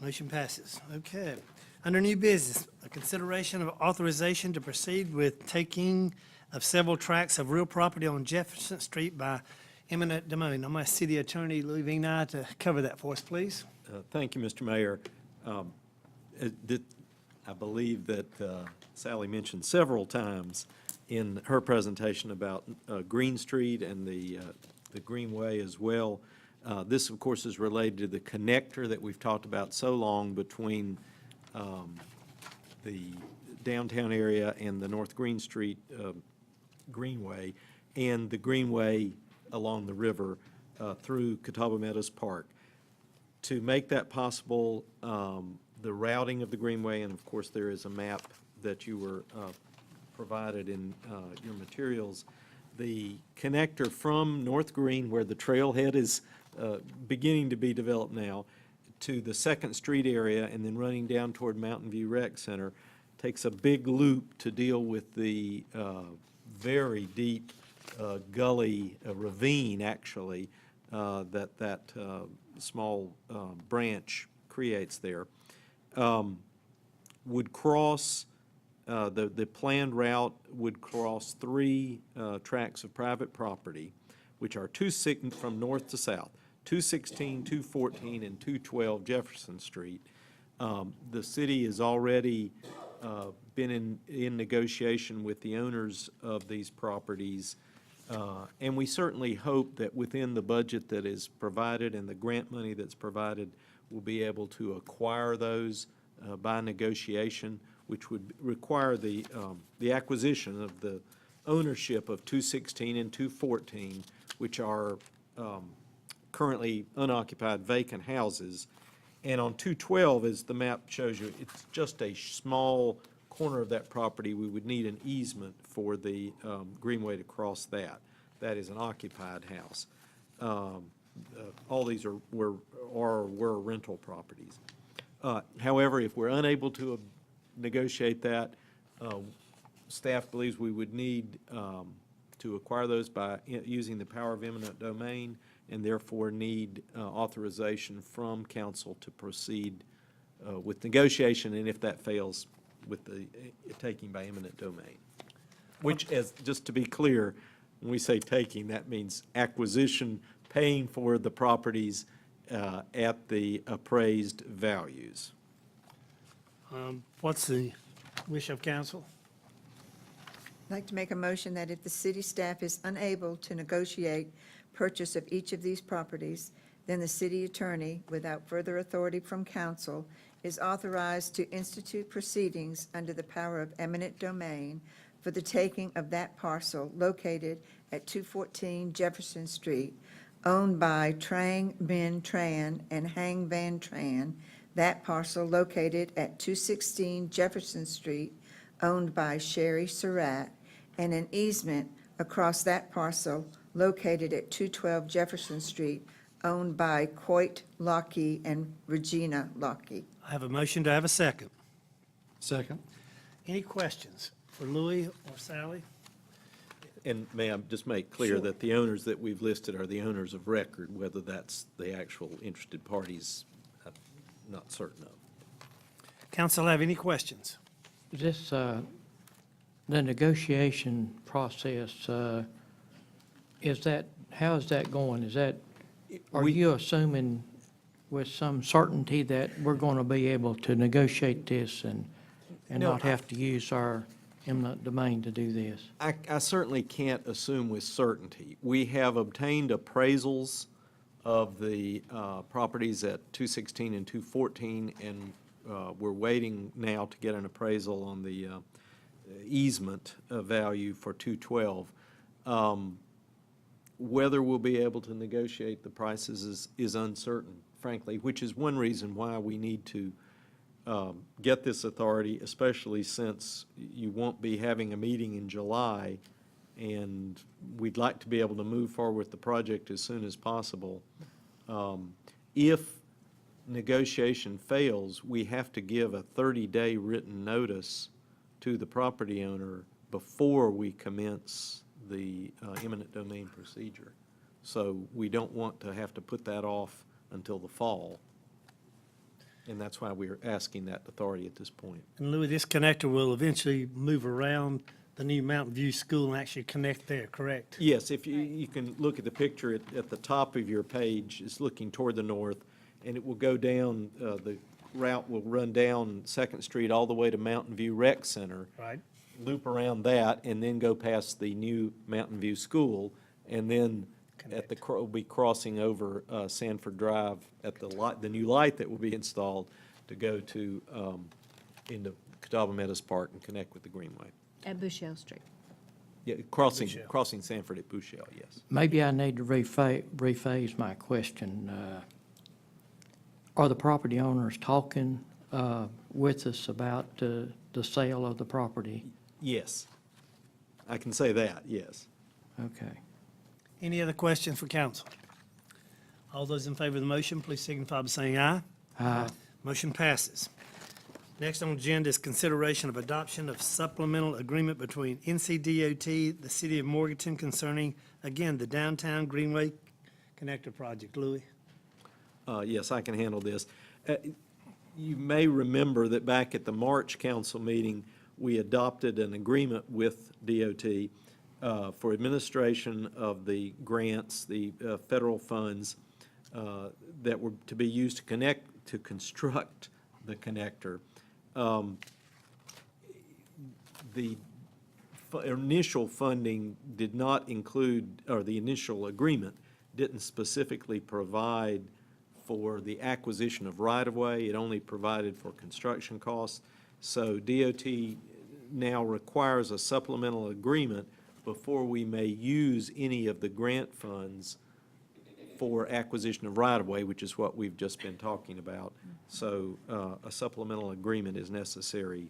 Motion passes. Okay. Under new business, a consideration of authorization to proceed with taking of several tracts of real property on Jefferson Street by eminent domain. I'm my city attorney, Louis Vigna, to cover that for us, please.
Thank you, Mr. Mayor. I believe that Sally mentioned several times in her presentation about Green Street and the Greenway as well. This, of course, is related to the connector that we've talked about so long between the downtown area and the North Green Street Greenway, and the Greenway along the river through Catawba Meadows Park. To make that possible, the routing of the Greenway, and of course, there is a map that you were provided in your materials. The connector from North Green, where the trailhead is beginning to be developed now, to the Second Street area and then running down toward Mountain View Rec Center, takes a big loop to deal with the very deep gully, ravine, actually, that small branch creates there. Would cross, the planned route would cross three tracts of private property, which are from north to south, 216, 214, and 212 Jefferson Street. The city has already been in negotiation with the owners of these properties, and we certainly hope that within the budget that is provided and the grant money that's provided, we'll be able to acquire those by negotiation, which would require the acquisition of the ownership of 216 and 214, which are currently unoccupied vacant houses. And on 212, as the map shows you, it's just a small corner of that property. We would need an easement for the greenway to cross that. That is an occupied house. All these were rental properties. However, if we're unable to negotiate that, staff believes we would need to acquire those by using the power of eminent domain, and therefore need authorization from council to proceed with negotiation, and if that fails, with the taking by eminent domain. Which, just to be clear, when we say taking, that means acquisition, paying for the properties at the appraised values.
What's the wish of council?
I'd like to make a motion that if the city staff is unable to negotiate purchase of each of these properties, then the city attorney, without further authority from council, is authorized to institute proceedings under the power of eminent domain for the taking of that parcel located at 214 Jefferson Street, owned by Trang Minh Tran and Hang Van Tran, that parcel located at 216 Jefferson Street, owned by Sherry Surratt, and an easement across that parcel located at 212 Jefferson Street, owned by Coit Lockey and Regina Lockey.
I have a motion. Do I have a second?
Second.
Any questions for Louis or Sally?
And may I just make clear
Sure.
that the owners that we've listed are the owners of record, whether that's the actual interested parties, I'm not certain of.
Council have any questions?
This, the negotiation process, how is that going? Are you assuming with some certainty that we're going to be able to negotiate this and
No,
not have to use our eminent domain to do this?
I certainly can't assume with certainty. We have obtained appraisals of the properties at 216 and 214, and we're waiting now to get an appraisal on the easement value for 212. Whether we'll be able to negotiate the prices is uncertain, frankly, which is one reason why we need to get this authority, especially since you won't be having a meeting in July, and we'd like to be able to move forward with the project as soon as possible. If negotiation fails, we have to give a 30-day written notice to the property owner before we commence the eminent domain procedure. So we don't want to have to put that off until the fall. And that's why we're asking that authority at this point.
And Louis, this connector will eventually move around the new Mountain View School and actually connect there, correct?
Yes, if you can look at the picture at the top of your page, it's looking toward the north, and it will go down, the route will run down Second Street all the way to Mountain View Rec Center.
Right.
Loop around that, and then go past the new Mountain View School, and then we'll be crossing over Sanford Drive at the new light that will be installed to go to, into Catawba Meadows Park and connect with the Greenway.
At Bushell Street.
Yeah,
Bushell.
crossing Sanford at Bushell, yes.
Maybe I need to rephrase my question. Are the property owners talking with us about the sale of the property?
Yes. I can say that, yes.
Okay.
Any other questions for council? All those in favor of the motion, please signify by saying aye.
Aye.
Motion passes. Next on the agenda is consideration of adoption of supplemental agreement between NCDOT, the City of Morganton concerning, again, the Downtown Greenway Connector Project. Louis?
Yes, I can handle this. You may remember that back at the March council meeting, we adopted an agreement with DOT for administration of the grants, the federal funds that were to be used to construct the connector. The initial funding did not include, or the initial agreement didn't specifically provide for the acquisition of right-of-way. It only provided for construction costs. So DOT now requires a supplemental agreement before we may use any of the grant funds for acquisition of right-of-way, which is what we've just been talking about. So a supplemental agreement is necessary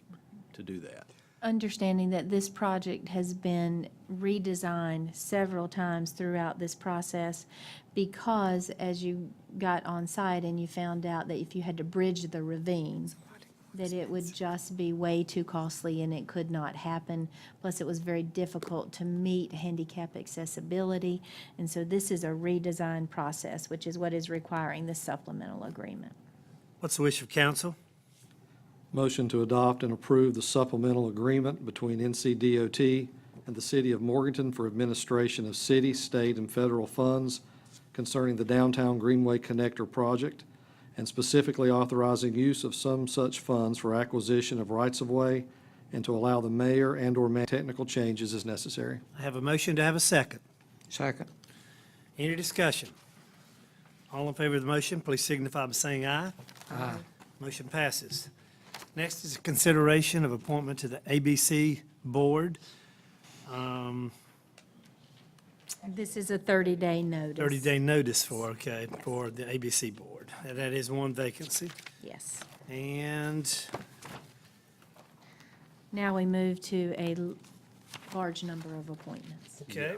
to do that.
Understanding that this project has been redesigned several times throughout this process because as you got on site and you found out that if you had to bridge the ravine, that it would just be way too costly and it could not happen. Plus, it was very difficult to meet handicap accessibility. And so this is a redesigned process, which is what is requiring this supplemental agreement.
What's the wish of council?
Motion to adopt and approve the supplemental agreement between NCDOT and the City of Morganton for administration of city, state, and federal funds concerning the Downtown Greenway Connector project, and specifically authorizing use of some such funds for acquisition of rights-of-way and to allow the mayor and/or technical changes as necessary.
I have a motion to have a second.
Second.
Any discussion? All in favor of the motion, please signify by saying aye.
Aye.
Motion passes. Next is a consideration of appointment to the ABC Board.
This is a 30-day notice.
30-day notice for the ABC Board. And that is one vacancy.
Yes.
And
Now we move to a large number of appointments.
okay.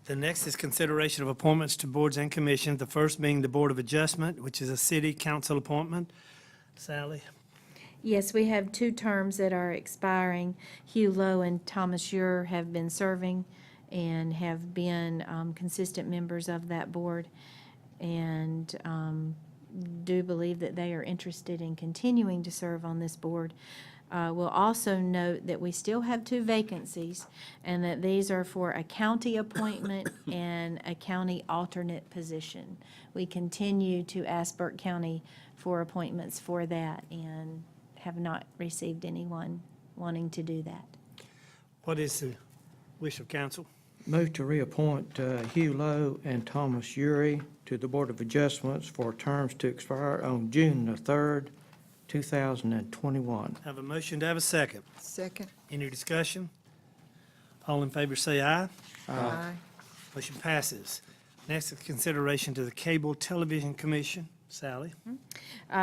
The next is consideration of appointments to boards and commissions, the first being the Board of Adjustment, which is a city council appointment. Sally?
Yes, we have two terms that are expiring. Hugh Lowe and Thomas Ure have been serving and have been consistent members of that board, and do believe that they are interested in continuing to serve on this board. We'll also note that we still have two vacancies, and that these are for a county appointment and a county alternate position. We continue to ask Burke County for appointments for that, and have not received anyone wanting to do that.
What is the wish of council?
Move to reappoint Hugh Lowe and Thomas Ure to the Board of Adjustments for terms to expire on June the 3rd, 2021.
Have a motion to have a second.
Second.
Any discussion? All in favor say aye.
Aye.
Motion passes. Next is consideration to the Cable Television Commission. Sally?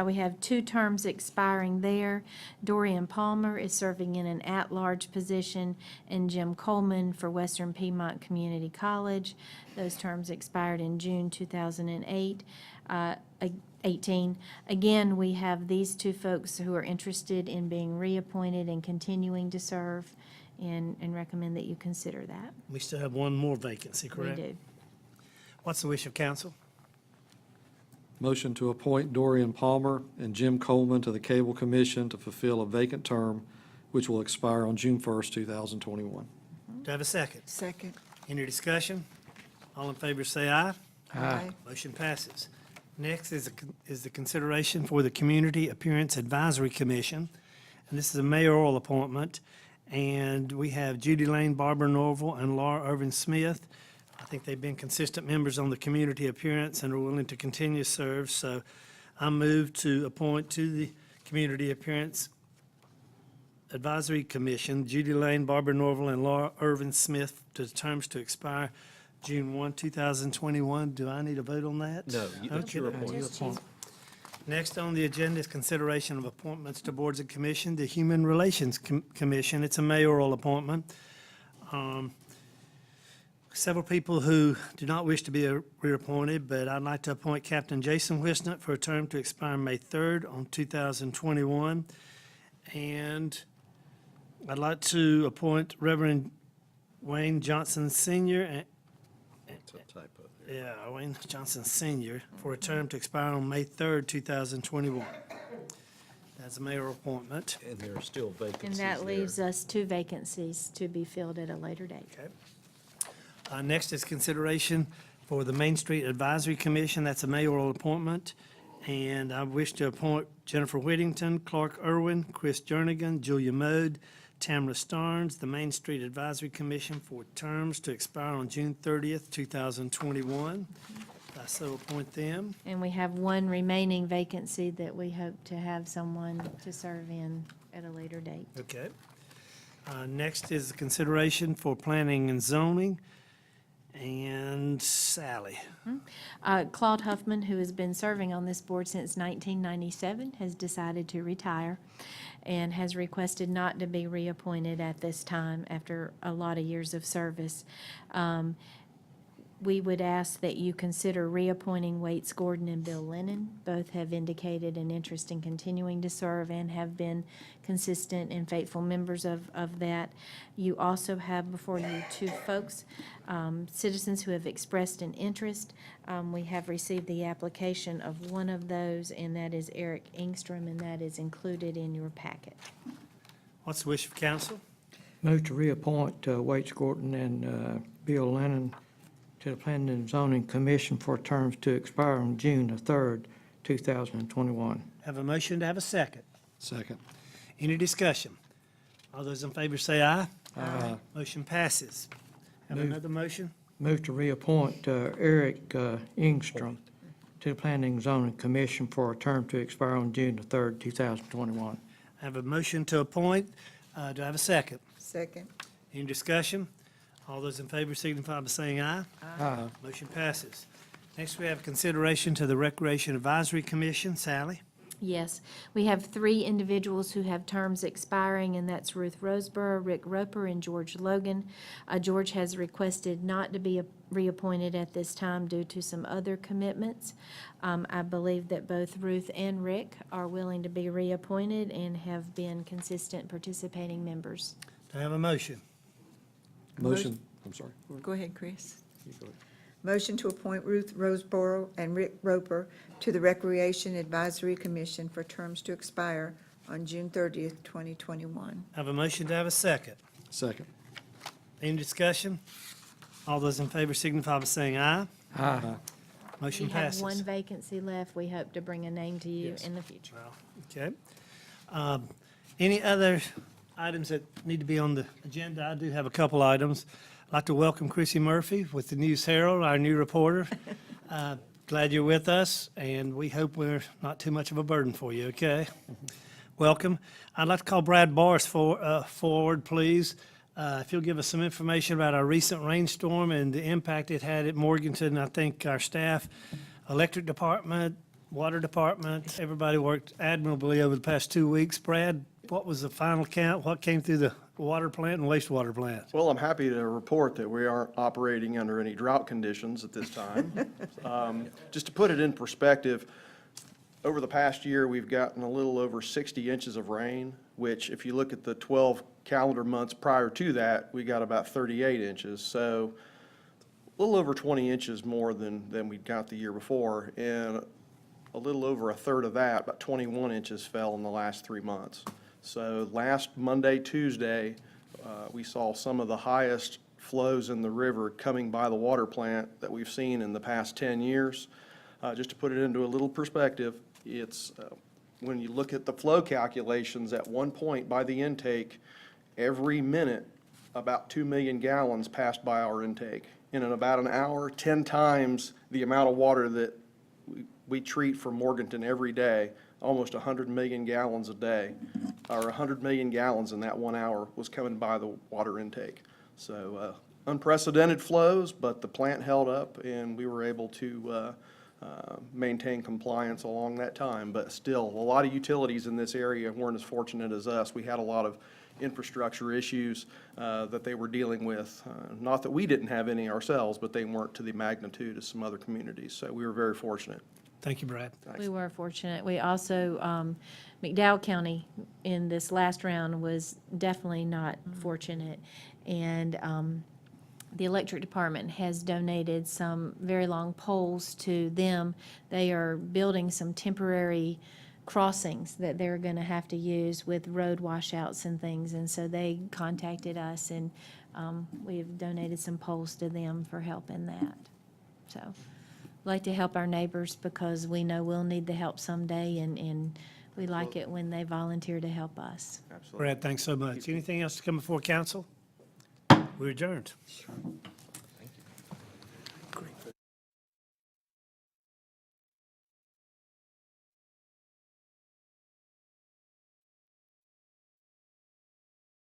We have two terms expiring there. Dorian Palmer is serving in an at-large position, and Jim Coleman for Western Piedmont Community College. Those terms expired in June 2018. Again, we have these two folks who are interested in being reappointed and continuing to serve, and recommend that you consider that.
We still have one more vacancy,
We
correct?
do.
What's the wish of council?
Motion to appoint Dorian Palmer and Jim Coleman to the Cable Commission to fulfill a vacant term which will expire on June 1st, 2021.
Do I have a second?
Second.
Any discussion? All in favor say aye.
Aye.
Motion passes. Next is the consideration for the Community Appearance Advisory Commission, and this is a mayoral appointment, and we have Judy Lane, Barbara Norville, and Laura Irvin Smith. I think they've been consistent members on the Community Appearance and are willing to continue to serve, so I move to appoint to the Community Appearance Advisory Commission, Judy Lane, Barbara Norville, and Laura Irvin Smith, to terms to expire June 1, 2021. Do I need a vote on that?
No, that's your
Okay.
appointment.
Next on the agenda is consideration of appointments to boards and commission, the Human Relations Commission. It's a mayoral appointment. several people who do not wish to be reappointed, but I'd like to appoint Captain Jason Wisnut for a term to expire May 3rd on 2021. And I'd like to appoint Reverend Wayne Johnson Sr.
It's a typo.
Yeah, Wayne Johnson Sr. for a term to expire on May 3rd, 2021. That's a mayoral appointment.
And there are still
And
vacancies
that
there.
leaves us 2 vacancies to be filled at a later date.
Okay. Next is consideration for the Main Street Advisory Commission. That's a mayoral appointment. And I wish to appoint Jennifer Whittington, Clark Irwin, Chris Jernigan, Julia Mode, Tamara Starnes, the Main Street Advisory Commission for terms to expire on June 30th, 2021. I so appoint them.
And we have 1 remaining vacancy that we hope to have someone to serve in at a later date.
Okay. Next is the consideration for planning and zoning. And Sally.
Claude Huffman, who has been serving on this board since 1997, has decided to retire and has requested not to be reappointed at this time after a lot of years of service. We would ask that you consider reappointing Waits Gordon and Bill Lennon. Both have indicated an interest in continuing to serve and have been consistent and faithful members of that. You also have before you 2 folks, citizens who have expressed an interest. We have received the application of one of those, and that is Eric Engstrom, and that is included in your packet.
What's the wish of council?
Move to reappoint Waits Gordon and Bill Lennon to the Planning and Zoning Commission for terms to expire on June the 3rd, 2021.
Have a motion to have a second.
Second.
Any discussion? All those in favor say aye.
Aye.
Motion passes. Have
Move.
another motion?
Move to reappoint Eric Engstrom to the Planning and Zoning Commission for a term to expire on June the 3rd, 2021.
Have a motion to appoint. Do I have a second?
Second.
Any discussion? All those in favor signify by saying aye.
Aye.
Motion passes. Next, we have consideration to the Recreation Advisory Commission. Sally?
Yes, we have 3 individuals who have terms expiring, and that's Ruth Roseborough, Rick Roper, and George Logan. George has requested not to be reappointed at this time due to some other commitments. I believe that both Ruth and Rick are willing to be reappointed and have been consistent participating members.
Do I have a motion?
Motion, I'm sorry.
Go ahead, Chris.
You go ahead.
Motion to appoint Ruth Roseborough and Rick Roper to the Recreation Advisory Commission for terms to expire on June 30th, 2021.
Have a motion to have a second.
Second.
Any discussion? All those in favor signify by saying aye.
Aye.
Motion
We have
passes.
1 vacancy left. We hope to bring a name to you in the future.
Okay. Any other items that need to be on the agenda? I do have a couple items. I'd like to welcome Chrissy Murphy with the News Herald, our new reporter. Glad you're with us, and we hope we're not too much of a burden for you, okay? Welcome. I'd like to call Brad Barrs forward, please. If you'll give us some information about our recent rainstorm and the impact it had at Morganton. I think our staff, electric department, water department, everybody worked admirably over the past 2 weeks. Brad, what was the final count? What came through the water plant and wastewater plant?
Well, I'm happy to report that we aren't operating under any drought conditions at this time. Just to put it in perspective, over the past year, we've gotten a little over 60 inches of rain, which if you look at the 12 calendar months prior to that, we got about 38 inches. So a little over 20 inches more than we got the year before. And a little over a third of that, about 21 inches, fell in the last 3 months. So last Monday, Tuesday, we saw some of the highest flows in the river coming by the water plant that we've seen in the past 10 years. Just to put it into a little perspective, it's, when you look at the flow calculations, at one point by the intake, every minute, about 2 million gallons passed by our intake. And in about an hour, 10 times the amount of water that we treat from Morganton every day, almost 100 million gallons a day, or 100 million gallons in that 1 hour was coming by the water intake. So unprecedented flows, but the plant held up and we were able to maintain compliance along that time. But still, a lot of utilities in this area weren't as fortunate as us. We had a lot of infrastructure issues that they were dealing with. Not that we didn't have any ourselves, but they weren't to the magnitude of some other communities. So we were very fortunate.
Thank you, Brad.
We were fortunate. We also, McDowell County in this last round was definitely not fortunate. And the electric department has donated some very long poles to them. They are building some temporary crossings that they're going to have to use with road washouts and things. And so they contacted us, and we've donated some poles to them for help in that. So like to help our neighbors because we know we'll need the help someday, and we like it when they volunteer to help us.
Absolutely.
Brad, thanks so much. Anything else to come before council? We're adjourned.